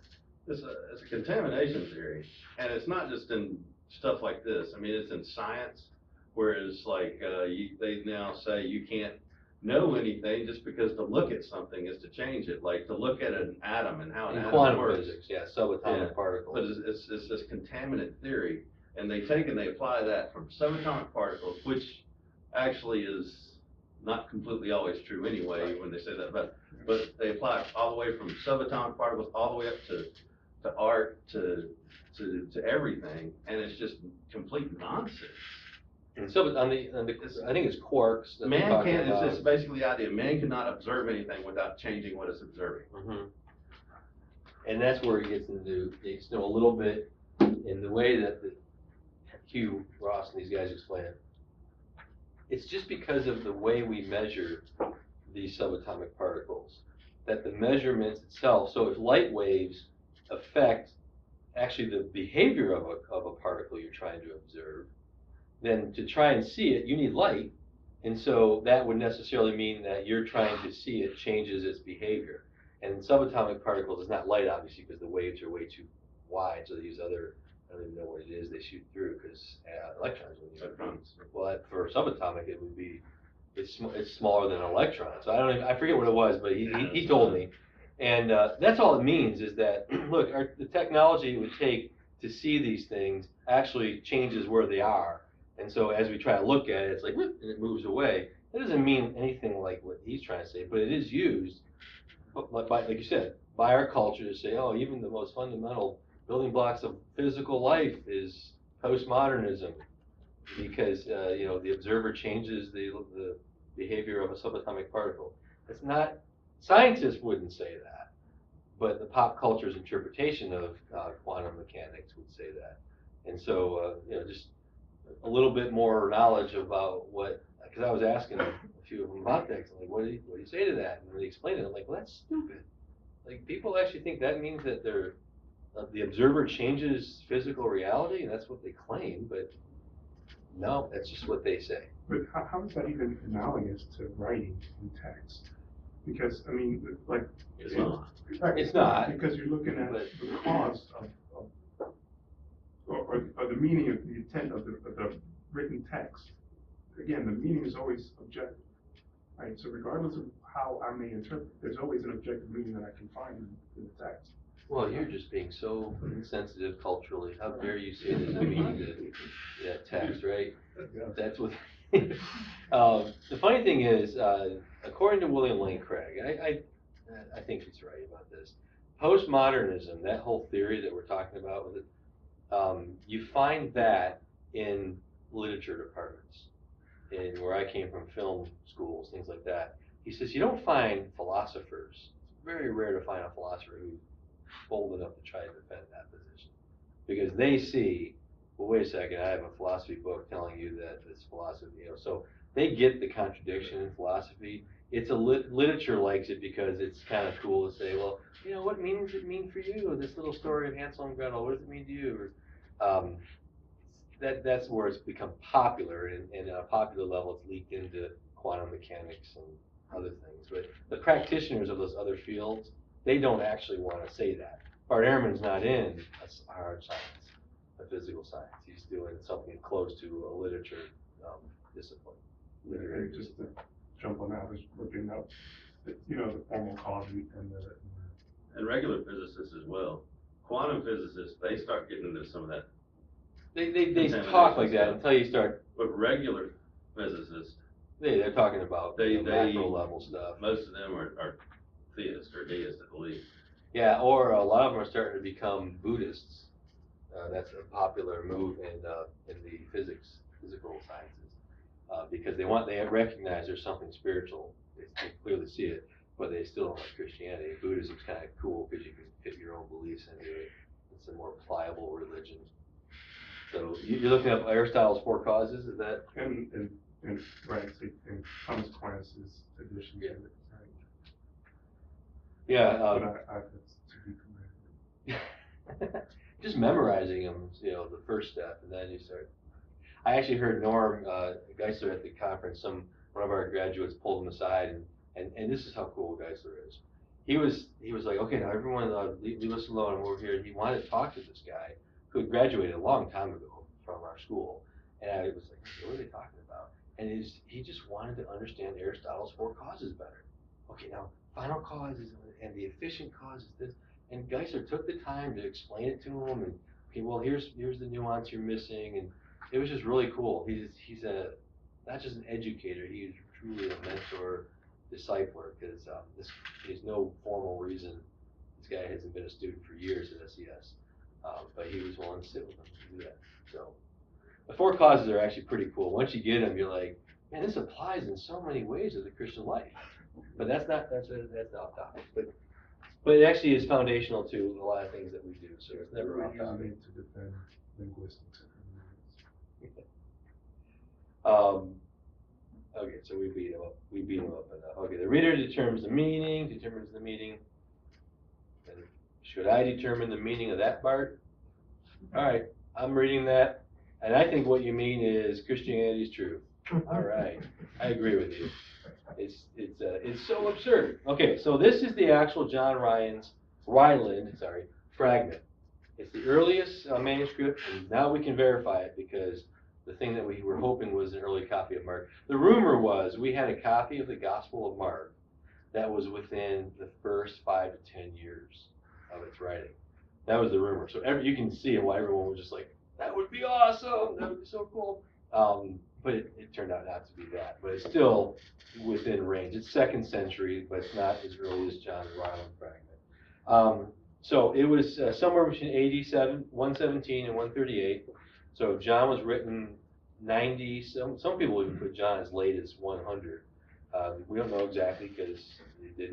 it's a contamination theory, and it's not just in stuff like this. I mean, it's in science, whereas like, they now say you can't know anything just because to look at something is to change it, like to look at an atom and how an In atom quantum works. physics, yeah, subatomic Yeah. particles. But it's this contaminant theory, and they take and they apply that from subatomic particles, which actually is not completely always true anyway when they say that, but they apply it all the way from subatomic particles all the way up to art, to everything, and it's just complete nonsense. And so on the, I think it's quarks that they're Man talking can't, about. it's basically the idea, man cannot observe anything without changing what it's observing. Mhm. And that's where it gets a little bit in the way that Hugh Ross and these guys explain it. It's just because of the way we measure these subatomic particles, that the measurements itself, so if light waves affect actually the behavior of a particle you're trying to observe, then to try and see it, you need light. And so that would necessarily mean that you're trying to see it changes its behavior. And subatomic particles is not light, obviously, because the waves are way too wide, so they use other, I don't even know what it is they shoot through, because electrons would use Electrons. Well, for subatomic, it would be, it's smaller than an electron. So I forget what it was, but he told me. And that's all it means, is that, look, the technology it would take to see these things actually changes where they are. And so as we try to look at it, it's like, whoop, and it moves away. That doesn't mean anything like what he's trying to say, but it is used, like you said, by our culture to say, oh, even the most fundamental building blocks of physical life is postmodernism, because the observer changes the behavior of a subatomic particle. It's not, scientists wouldn't say that, but the pop culture's interpretation of quantum mechanics would say that. And so, just a little bit more knowledge about because I was asking a few of them about that, 'cause I'm like, what do you say to that? And when they explained it, I'm like, well, that's stupid. Like, people actually think that means that the observer changes physical reality, and that's what they claim, but no, that's just what they say. But how is that even analogous to writing in text? Because, I mean, like. It's not. Right, It's not. Because you're looking at the cause or the meaning of the intent of the written text. Again, the meaning is always objective, right? So regardless of how I may interpret, there's always an objective meaning that I can find in the text. Well, you're just being so insensitive culturally. How dare you say there's a meaning to that text, right? That's what. The funny thing is, according to William Lane Craig, I think he's right about this. Postmodernism, that whole theory that we're talking about with it, you find that in literature departments, in where I came from, film schools, things like that. He says you don't find philosophers. It's very rare to find a philosopher who's bold enough to try to defend that position, because they see, well, wait a second, I have a philosophy book telling you that it's philosophy, so they get the contradiction in philosophy. It's literature likes it because it's kind of cool to say, well, what meaning does it mean for you? This little story of Hansel and Gretel, what does it mean to you? That's where it's become popular, and at a popular level, it's leaked into quantum mechanics and other things. But the practitioners of those other fields, they don't actually want to say that. Bart Ehrman's not in a hard science, a physical science. He's doing something close to a literature discipline. And just to jump on that, I was looking up, the formal cause and the. And regular physicists as well. Quantum physicists, they start getting into some of that. They talk like that until you start. But regular physicists, They're talking about macro level stuff. most of them are theists or deists, I believe. Yeah, or a lot of them are starting to become Buddhists. That's a popular move in the physical sciences, because they recognize there's something spiritual. They clearly see it, but they still don't like Christianity. Buddhism's kind of cool because you can fit your own beliefs into it. It's a more pliable religion. So you're looking up Aristotle's Four Causes, is that? And right, and Thomas Aquinas' edition of it, right? Yeah. But that's to be commended. Just memorizing them, the first step, and then you start. I actually heard Norm Geisler at the conference. One of our graduates pulled him aside, and this is how cool Geisler is. he was like, okay, now everyone, leave us alone, I'm over here. And he wanted to talk to this guy who had graduated a long time ago from our school. And I was like, what are they talking about? And he just wanted to understand Aristotle's four causes better. Okay, now, final cause is, and the efficient cause is this. And Geisler took the time to explain it to him, and, okay, well, here's the nuance you're missing, and it was just really cool. He's not just an educator, he's truly a mentor, discipler, because there's no formal reason this guy hasn't been a student for years at SES, but he was willing to sit with them to do that. So the four causes are actually pretty cool. Once you get them, you're like, man, this applies in so many ways of the Christian life. But that's off topic. But it actually is foundational to a lot of things that we do, so it's never We're off using topic. it to defend linguistics. Okay, so we beat him up enough. Okay, the reader determines the meaning. And should I determine the meaning of that part? All right, I'm reading that, and I think what you mean is Christianity is true. All right, I agree with you. It's so absurd. Okay, so this is the actual John Ryland fragment. It's the earliest manuscript, and now we can verify it because the thing that we were hoping was an early copy of Mark. The rumor was we had a copy of the Gospel of Mark that was within the first 5 to 10 years of its writing. That was the rumor. So you can see why everyone was just like, that would be awesome, that would be so cool. But it turned out not to be that. But it's still within range. It's 2nd century, but it's not as early as John Ryland fragment. So it was somewhere between AD 117 and 138. So John was written 90, some people even put John as late as 100. We don't know exactly because there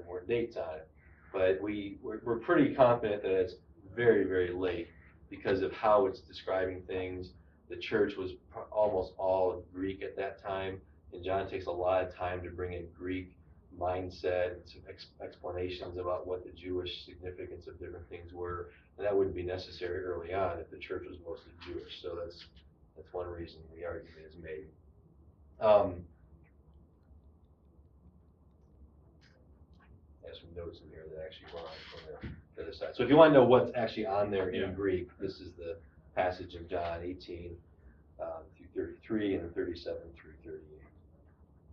weren't dates on it. But we're pretty confident that it's very, very late because of how it's describing things. The church was almost all Greek at that time, and John takes a lot of time to bring in Greek mindset and some explanations about what the Jewish significance of different things were, and that wouldn't be necessary early on if the church was mostly Jewish. So that's one reason the argument is made. There's some notes in here that actually run from the other side. So if you want to know what's actually on there in Greek, this is the passage in John 18 through 33 and 37 through 38.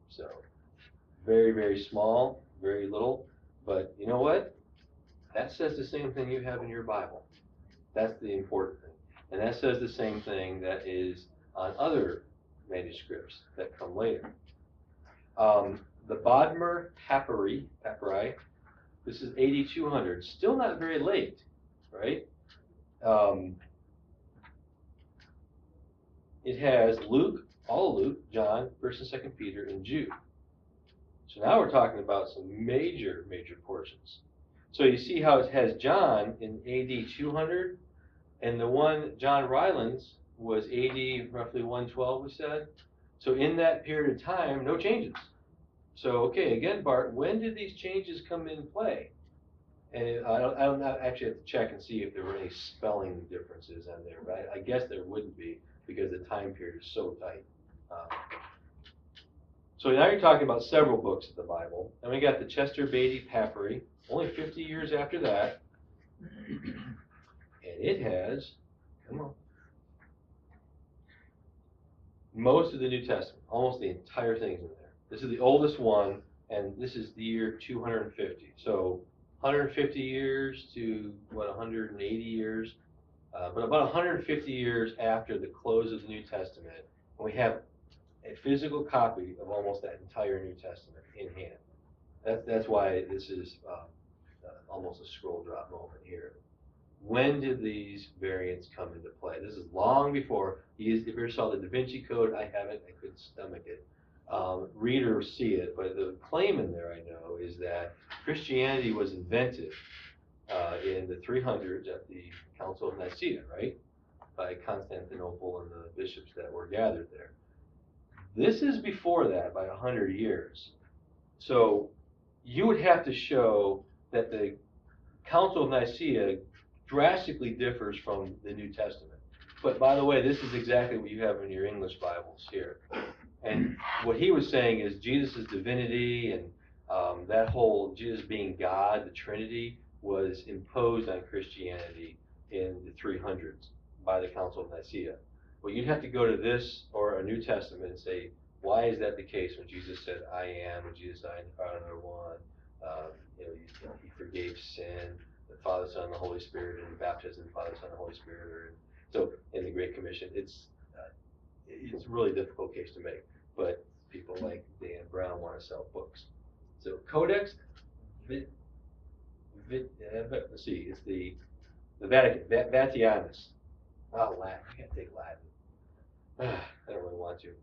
So very, very small, very little, but you know what? That says the same thing you have in your Bible. That's the important thing. And that says the same thing that is on other manuscripts that come later. The Bodmer Papyri, this is AD 200, still not very late, right? It has Luke, all of Luke, John, 1st and 2nd Peter, and Jude. So now we're talking about some major, major portions. So you see how it has John in AD 200, and the one, John Ryland's, was AD roughly 112, we said. So in that period of time, no changes. So, okay, again, Bart, when did these changes come into play? And I don't actually have to check and see if there were any spelling differences on there, but I guess there wouldn't be because the time period is so tight. So now you're talking about several books of the Bible. And we got the Chester Beatty Papyri, only 50 years after that. And it has, come on, most of the New Testament, almost the entire thing is in there. This is the oldest one, and this is the year 250. So 150 years to, 180 years, but about 150 years after the close of the New Testament, we have a physical copy of almost that entire New Testament in hand. That's why this is almost a scroll drop moment here. When did these variants come into play? This is long before. If you ever saw the Da Vinci Code, I haven't. I couldn't stomach it. Readers see it, but the claim in there, I know, is that Christianity was invented in the 300s at the Council of Nicaea, right? By Constantinople and the bishops that were gathered there. This is before that by 100 years. So you would have to show that the Council of Nicaea drastically differs from the New Testament. But by the way, this is exactly what you have in your English Bibles here. And what he was saying is Jesus' divinity and That whole Jesus being God, the Trinity, was imposed on Christianity in the 300s by the Council of Nicaea. Well, you'd have to go to this or a New Testament and say, why is that the case when Jesus said, I am, when Jesus died in the Father are one, he forgave sin, the Father, Son, and the Holy Spirit, and baptism, the Father, Son, and the Holy Spirit. So in the Great Commission, it's a really difficult case to make, but people like Dan Brown want to sell books. So Codex, let's see, it's the Vatican, Vatianus. Oh, Latin, I can't take Latin. I don't really want to.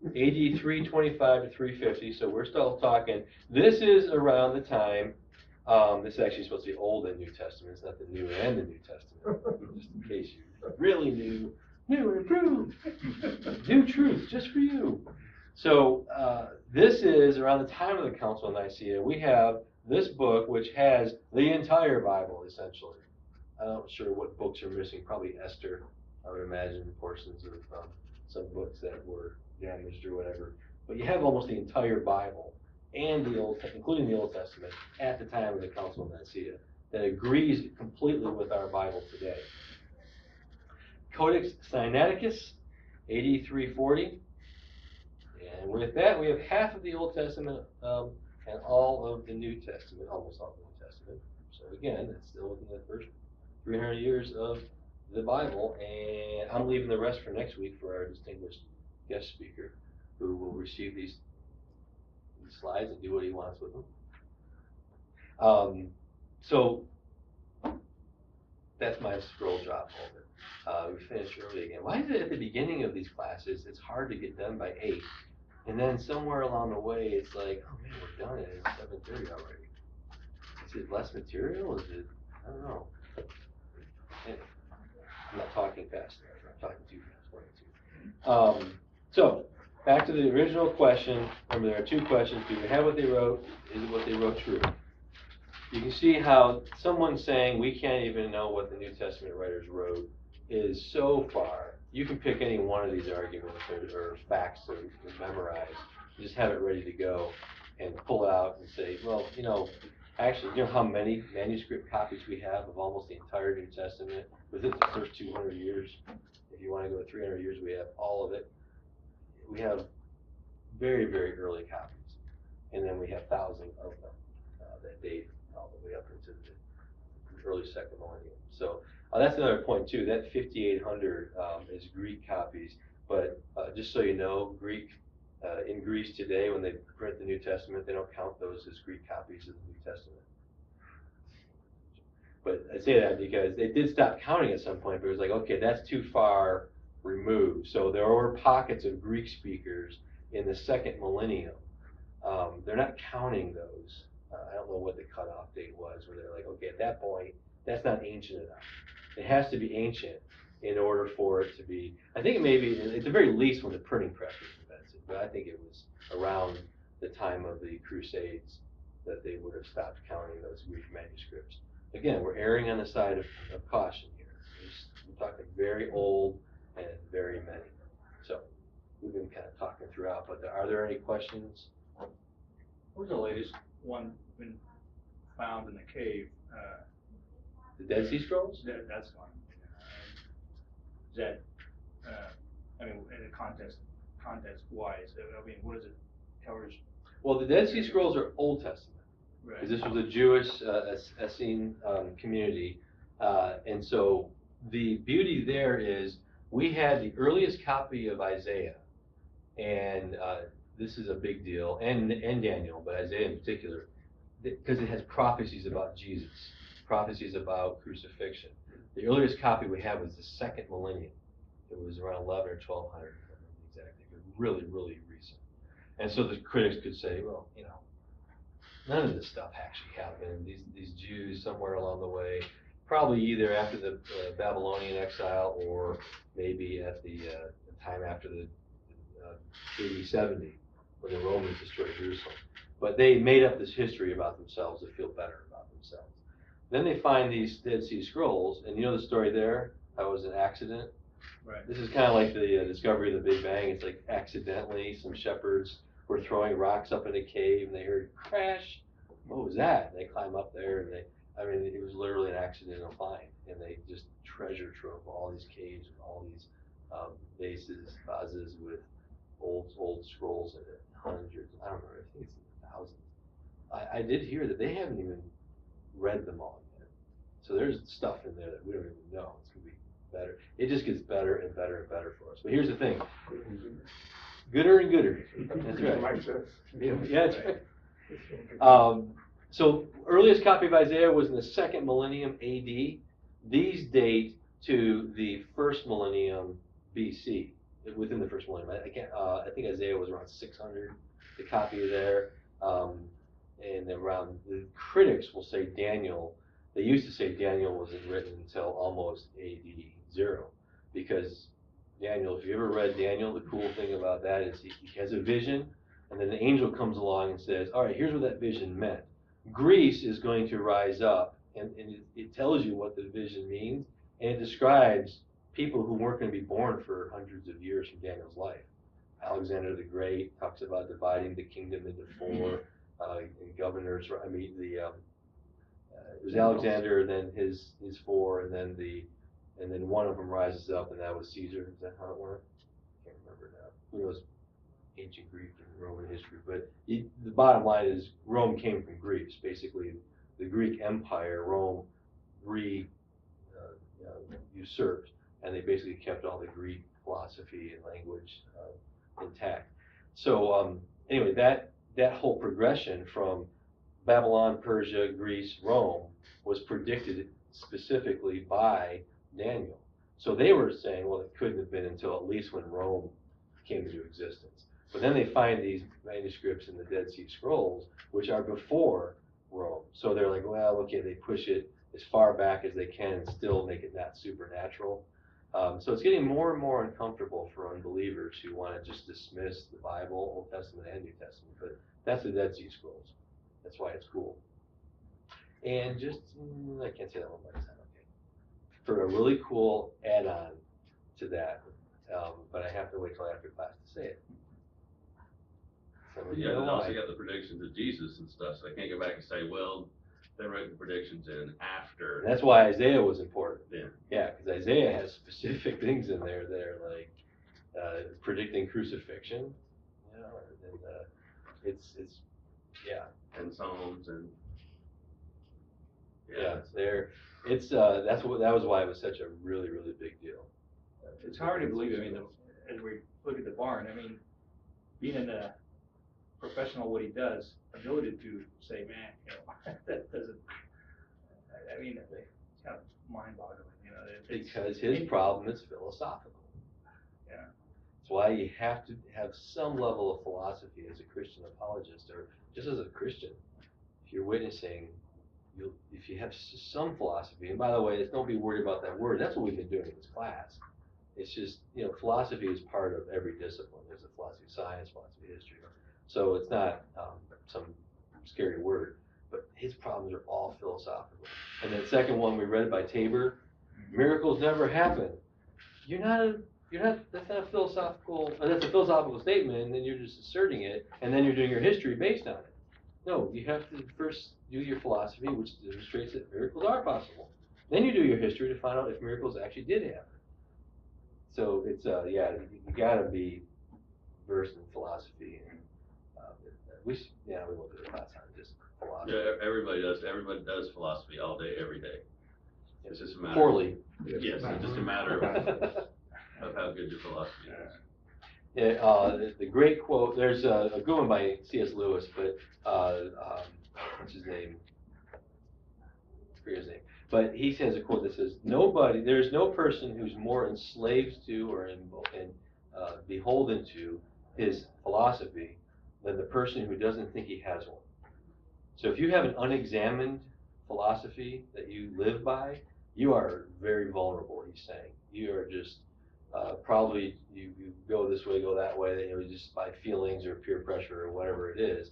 AD 325 to 350, so we're still talking, this is around the time, this is actually supposed to be Old and New Testament, it's not the New and the New Testament, just in case you really new and improved, new truth, just for you. So this is around the time of the Council of Nicaea. We have this book, which has the entire Bible, essentially. I'm not sure what books are missing, probably Esther, I would imagine, portions of some books that were damaged or whatever. But you have almost the entire Bible, and including the Old Testament, at the time of the Council of Nicaea, that agrees completely with our Bible today. Codex Sinaiticus, AD 340. And with that, we have half of the Old Testament and all of the New Testament, almost all of the New Testament. So again, it's still within the first 300 years of the Bible, and I'm leaving the rest for next week for our distinguished guest speaker, who will receive these slides and do what he wants with them. So that's my scroll drop moment. We finished early again. Why is it at the beginning of these classes, it's hard to get done by 8? And then somewhere along the way, it's like, oh man, we're done, and it's 7:30 already. Is it less material? Is it, I don't know. Anyway, I'm not talking fast enough. I'm talking too fast. So, back to the original question. Remember, there are 2 questions. Do we have what they wrote? Is what they wrote true? You can see how someone saying we can't even know what the New Testament writers wrote is so far. You can pick any one of these arguments or facts to memorize, just have it ready to go and pull it out and say, well, actually, you know how many manuscript copies we have of almost the entire New Testament within the first 200 years? If you want to go 300 years, we have all of it. We have very, very early copies, and then we have thousands of them that date all the way up into the early 2nd millennium. So that's another point too. That 5,800 is Greek copies, but just so you know, in Greece today, when they print the New Testament, they don't count those as Greek copies of the New Testament. But I say that because they did stop counting at some point, but it was like, okay, that's too far removed. So there were pockets of Greek speakers in the 2nd millennium. They're not counting those. I don't know what the cutoff date was, where they're like, okay, at that point, that's not ancient enough. It has to be ancient in order for it to be, I think it may be, at the very least, when the printing press was invented, but I think it was around the time of the Crusades that they would have stopped counting those Greek manuscripts. Again, we're erring on the side of caution here. We're talking very old and very many. So we've been kind of talking throughout, but are there any questions? What was the latest one been found in the cave? The Dead Sea Scrolls? That's one. Is that, I mean, in a context wise, I mean, what does it cover? Well, the Dead Sea Scrolls are Old Testament. Right. Because this was a Jewish Essene community. And so the beauty there is we had the earliest copy of Isaiah. And this is a big deal, and Daniel, but Isaiah in particular, because it has prophecies about Jesus, prophecies about crucifixion. The earliest copy we have was the 2nd millennium. It was around 11 or 1200, exactly, but really, really recent. And so the critics could say, well, none of this stuff actually happened. These Jews somewhere along the way, probably either after the Babylonian exile or maybe at the time after the AD 70, when the Romans destroyed Jerusalem. But they made up this history about themselves to feel better about themselves. Then they find these Dead Sea Scrolls, and you know the story there? How it was an accident? Right. This is kind of like the discovery of the Big Bang. It's like accidentally some shepherds were throwing rocks up in a cave and they heard crash. What was that? And they climb up there and it was literally an accidental find. And they just treasure trove all these caves with all these vases with old scrolls in it, hundreds, I don't know, I think it's in the thousands. I did hear that they haven't even read them all yet. So there's stuff in there that we don't even know. It's gonna be better. It just gets better and better and better for us. But here's the thing. Gooder and gooder. That's right. Yeah, that's right. So earliest copy of Isaiah was in the 2nd millennium AD. These date to the 1st millennium BC, within the 1st millennium. I think Isaiah was around 600, the copy there. And around, the critics will say Daniel, they used to say Daniel wasn't written until almost AD 0. Because Daniel, if you ever read Daniel, the cool thing about that is he has a vision, and then the angel comes along and says, all right, here's what that vision meant. Greece is going to rise up, and it tells you what the vision means, and it describes people who weren't going to be born for hundreds of years from Daniel's life. Alexander the Great talks about dividing the kingdom into 4 governors. I mean, it was Alexander, then his 4, and then one of them rises up, and that was Caesar. Is that how it went? I can't remember now. Who knows ancient Greek and Roman history? But the bottom line is Rome came from Greece. Basically, the Greek Empire, Rome usurped, and they basically kept all the Greek philosophy and language intact. So anyway, that whole progression from Babylon, Persia, Greece, Rome was predicted specifically by Daniel. So they were saying, well, it couldn't have been until at least when Rome came into existence. But then they find these manuscripts in the Dead Sea Scrolls, which are before Rome. So they're like, well, okay, they push it as far back as they can and still make it not supernatural. So it's getting more and more uncomfortable for unbelievers who want to just dismiss the Bible, Old Testament and New Testament. But that's the Dead Sea Scrolls. That's why it's cool. And just, I can't say that one by time, okay. For a really cool add-on to that, but I have to wait till after class to say it. So Yeah, and also got the predictions of Jesus and stuff, so I can't go back and say, well, they wrote the predictions in after. And that's why Isaiah was important. Yeah. Yeah, because Isaiah has specific things in there that are like predicting crucifixion, you know, and it's yeah. And Psalms and. Yeah, that was why it was such a really, really big deal. It's hard to believe, I mean, as we look at the barn, I mean, being in a professional, what he does, ability to say, man, you know, that doesn't, I mean, it's kind of mind-boggling, you know. Because his problem is philosophical. Yeah. That's why you have to have some level of philosophy as a Christian apologist, or just as a Christian. If you're witnessing, if you have some philosophy, and by the way, don't be worried about that word. That's what we've been doing in this class. It's just, you know, philosophy is part of every discipline. There's a philosophy of science, philosophy of history. So it's not some scary word, but his problems are all philosophical. And that second one we read by Tabor, miracles never happen. That's not a philosophical, that's a philosophical statement, and then you're just asserting it, and then you're doing your history based on it. No, you have to first do your philosophy, which demonstrates that miracles are possible. Then you do your history to find out if miracles actually did happen. So it's, you gotta be versed in philosophy. And we won't do a class on just philosophy. Yeah, everybody does philosophy all day, every day. It's just a matter. Poorly. Yes, it's just a matter of how good your philosophy is. Yeah, the great quote, there's a good one by C.S. Lewis, but what's his name? I forget his name. But he says a quote that says, there's no person who's more enslaved to or beholden to his philosophy than the person who doesn't think he has one. So if you have an unexamined philosophy that you live by, you are very vulnerable, he's saying. You are just, probably you go this way, go that way, you know, just by feelings or peer pressure or whatever it is.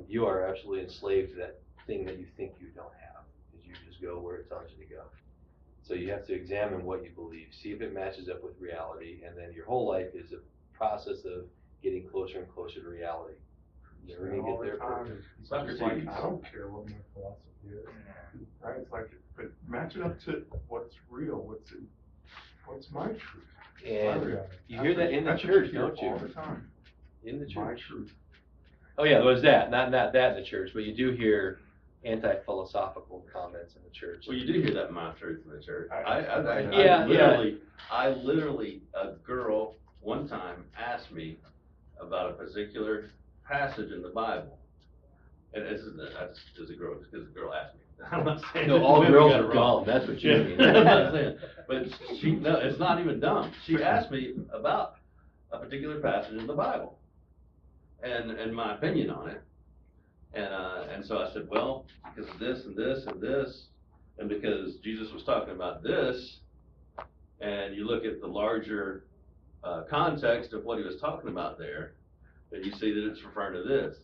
You are absolutely enslaved to that thing that you think you don't have, because you just go where it tells you to go. So you have to examine what you believe, see if it matches up with reality, and then your whole life is a process of getting closer and closer to reality. Never And gonna all get the there time, perfect. it's like, I don't care what my philosophy is, right? It's like, but match it up to what's real, what's my truth. My And reality. you hear that in the That's what church, hear don't you? All the time, In the my church. truth. Oh yeah, there's that, not that in the church, but you do hear anti-philosophical comments in the church. Well, you do hear that in my truth in the church. Yeah. I literally, a girl one time asked me about a particular passage in the Bible. And this is a girl, because the girl asked me. I'm not saying. No, that all women girls got it are wrong. dumb, that's what you Yeah, mean. I'm not saying, but no, it's not even dumb. She asked me about a particular passage in the Bible and my opinion on it. And so I said, well, because of this and this and this, and because Jesus was talking about this, and you look at the larger context of what he was talking about there, then you see that it's referring to this.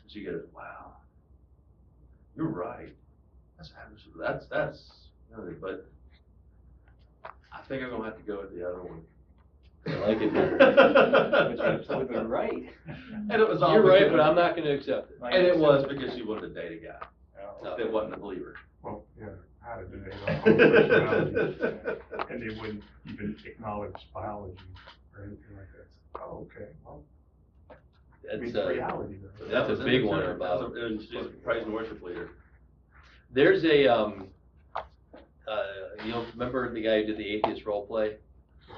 And she goes, wow, you're right. That's really, but I think I'm gonna have to go with the other one. I like it better. But you're absolutely right. And it was all. You're right, because- but I'm not gonna accept it. And it was because she wanted to date a guy Oh. that wasn't a believer. Well, yeah, I had a debate on homosexuality, and they wouldn't even acknowledge biology or anything like that. Oh, okay, well, I mean, That's, it's reality though. that's a was in big the one church. about- And she's a praise and worship leader. There's a, you know, remember the guy who did the atheist role play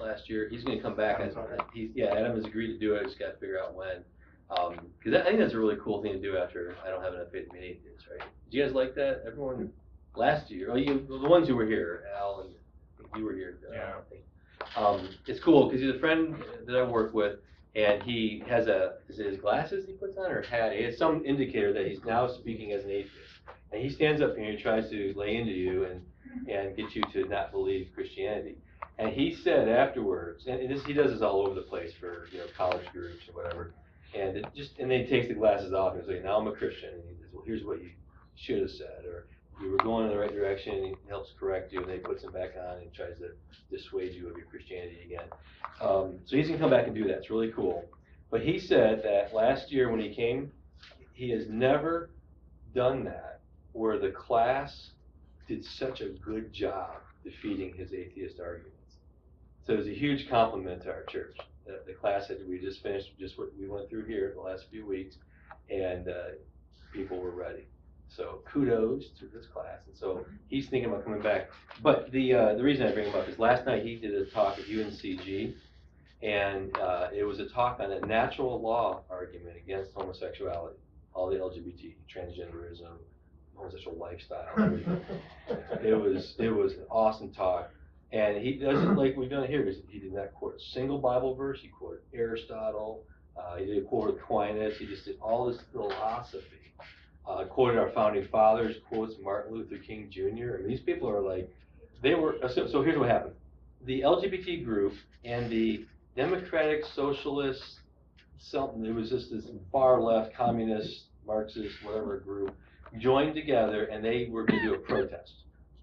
last year? He's gonna come back and, Adam Tucker. Adam has agreed to do it, just gotta figure out when. Cause I think that's a really cool thing to do after I don't have enough faith to be an atheist, right? Did you guys like that? Everyone, last year, the ones who were here, Al, and I think you were here, Yeah. I think. It's cool, cause he's a friend that I work with, and he has is it his glasses he puts on or hat? He has some indicator that he's now speaking as an atheist. And he stands up here and he tries to lay into you and get you to not believe Christianity. And he said afterwards, and he does this all over the place for, you know, college groups or whatever. And and then he takes the glasses off and says, now I'm a Christian. And he says, well, here's what you should have said, or you were going in the right direction, and he helps correct you, and then he puts them back on and tries to dissuade you of your Christianity again. So he's gonna come back and do that. It's really cool. But he said that last year when he came, he has never done that where the class did such a good job defeating his atheist arguments. So it was a huge compliment to our church. The class that we just finished, just what we went through here the last few weeks, and people were ready. So kudos to this class. And so he's thinking about coming back. But the reason I bring him up is last night he did a talk at UNCG, and it was a talk on a natural law argument against homosexuality, all the LGBT, transgenderism, homosexual lifestyle, everything. It was an awesome talk. And he doesn't, like we've done here, he did not quote a single Bible verse, he quoted Aristotle, he did quote Aquinas, he just did all this philosophy. Quoted our founding fathers, quotes Martin Luther King Jr. I mean, these people are like, so here's what happened. The LGBT group and the Democratic Socialist, something, it was just this far left, communist, Marxist, whatever group, joined together and they were gonna do a protest.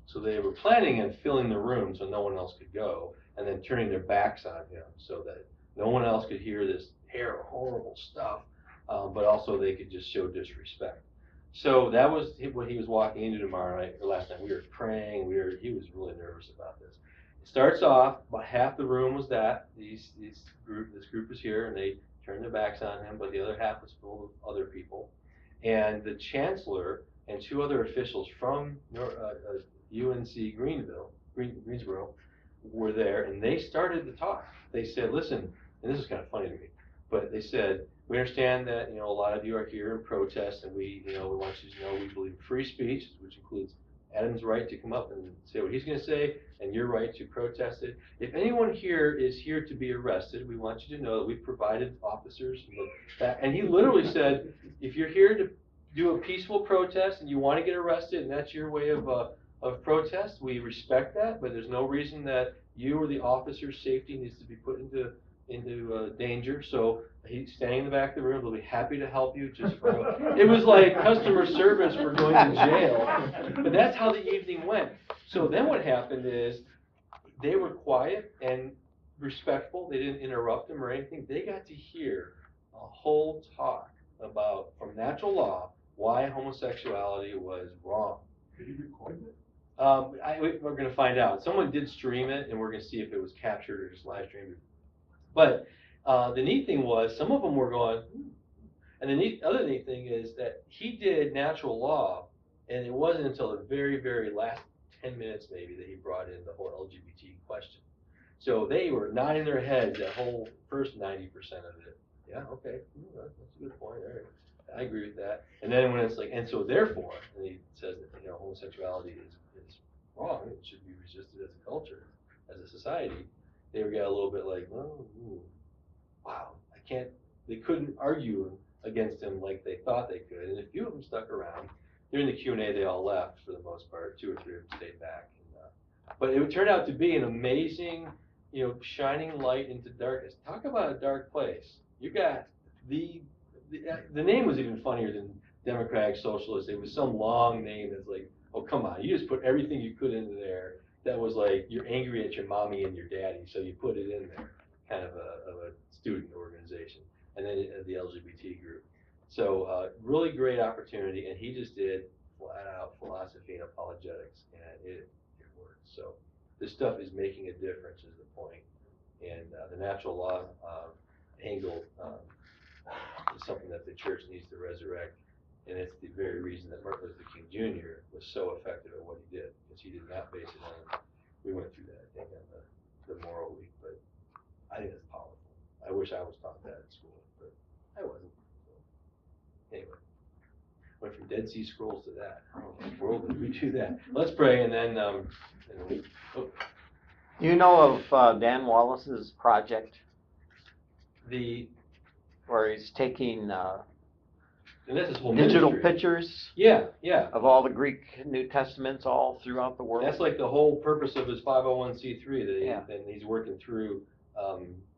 So they were planning on filling the room so no one else could go, and then turning their backs on him so that no one else could hear this horrible stuff, but also they could just show disrespect. So that was what he was walking into tomorrow night, or last night. We were praying, he was really nervous about this. It starts off, about half the room was this group was here, and they turned their backs on him, but the other half was full of other people. And the chancellor and two other officials from UNC Greensboro were there, and they started the talk. They said, listen, and this is kind of funny to me, but they said, we understand that, a lot of you are here in protest, and we want you to know we believe in free speech, which includes Adam's right to come up and say what he's going to say, and your right to protest it. If anyone here is here to be arrested, we want you to know that we've provided officers. And he literally said, if you're here to do a peaceful protest and you want to get arrested, and that's your way of protest, we respect that, but there's no reason that you or the officer's safety needs to be put into danger. So he's standing in the back of the room. They'll be happy to help you. It was like customer service for going to jail. But that's how the evening went. So then what happened is they were quiet and respectful. They didn't interrupt him or anything. They got to hear whole talk about, from natural law, why homosexuality was wrong. Did you record it? We're gonna find out. Someone did stream it, and we're gonna see if it was captured or just live streamed. But the neat thing was, some of them were going, and the other neat thing is that he did natural law, and it wasn't until the very, very last 10 minutes maybe that he brought in the whole LGBT question. So they were nodding their heads that whole first 90% of it. Yeah, okay, that's a good point, all right. I agree with that. And then when it's like, and so therefore, and he says that, homosexuality is wrong, it should be resisted as a culture, as a society, they got a little bit like, oh, ooh, wow, they couldn't argue against him like they thought they could, and a few of them stuck around. During the Q&A, they all left for the most part, 2 or 3 of them stayed back. But it turned out to be an amazing, shining light into darkness. Talk about a dark place. You got the name was even funnier than Democratic Socialist. It was some long name that's like, oh, come on, you just put everything you could into there. That was like, you're angry at your mommy and your daddy, so you put it in there, kind of a student organization. And then the LGBT group. So really great opportunity, and he just did flat out philosophy and apologetics, and it worked. So this stuff is making a difference is the point. And the natural law angle is something that the church needs to resurrect. And it's the very reason that Martin Luther King Jr. was so effective at what he did, because he did not base it on, we went through that, I think, on the moral week, but I think it's powerful. I wish I was taught that at school, but I wasn't. So, anyway, went from Dead Sea Scrolls to that. How in the world did we do that? Let's pray, and then, You know of Dan Wallace's project where he's taking and that's his whole digital ministry. pictures Yeah, of all the Greek New Testaments all throughout the world? that's like the whole purpose of his 501c3 that Yeah. and he's working through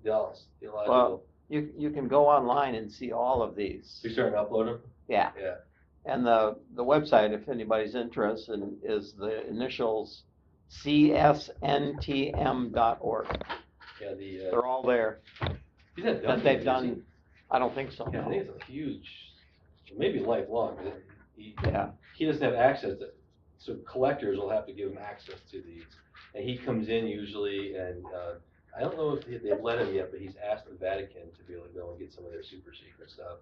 theological. Well, you can go online and see all of these. You're starting to upload them? Yeah. Yeah. And the website, if anybody's interested, is the initials csntm.org. Yeah, They're all there. he's not done That yet, they've is done, I don't think so. he? Yeah, I No. think it's a huge, maybe lifelong, but Yeah. he doesn't have access to, so collectors will have to give him access to these. And he comes in usually, and I don't know if they've let him yet, but he's asked the Vatican to be able to go and get some of their super secret stuff.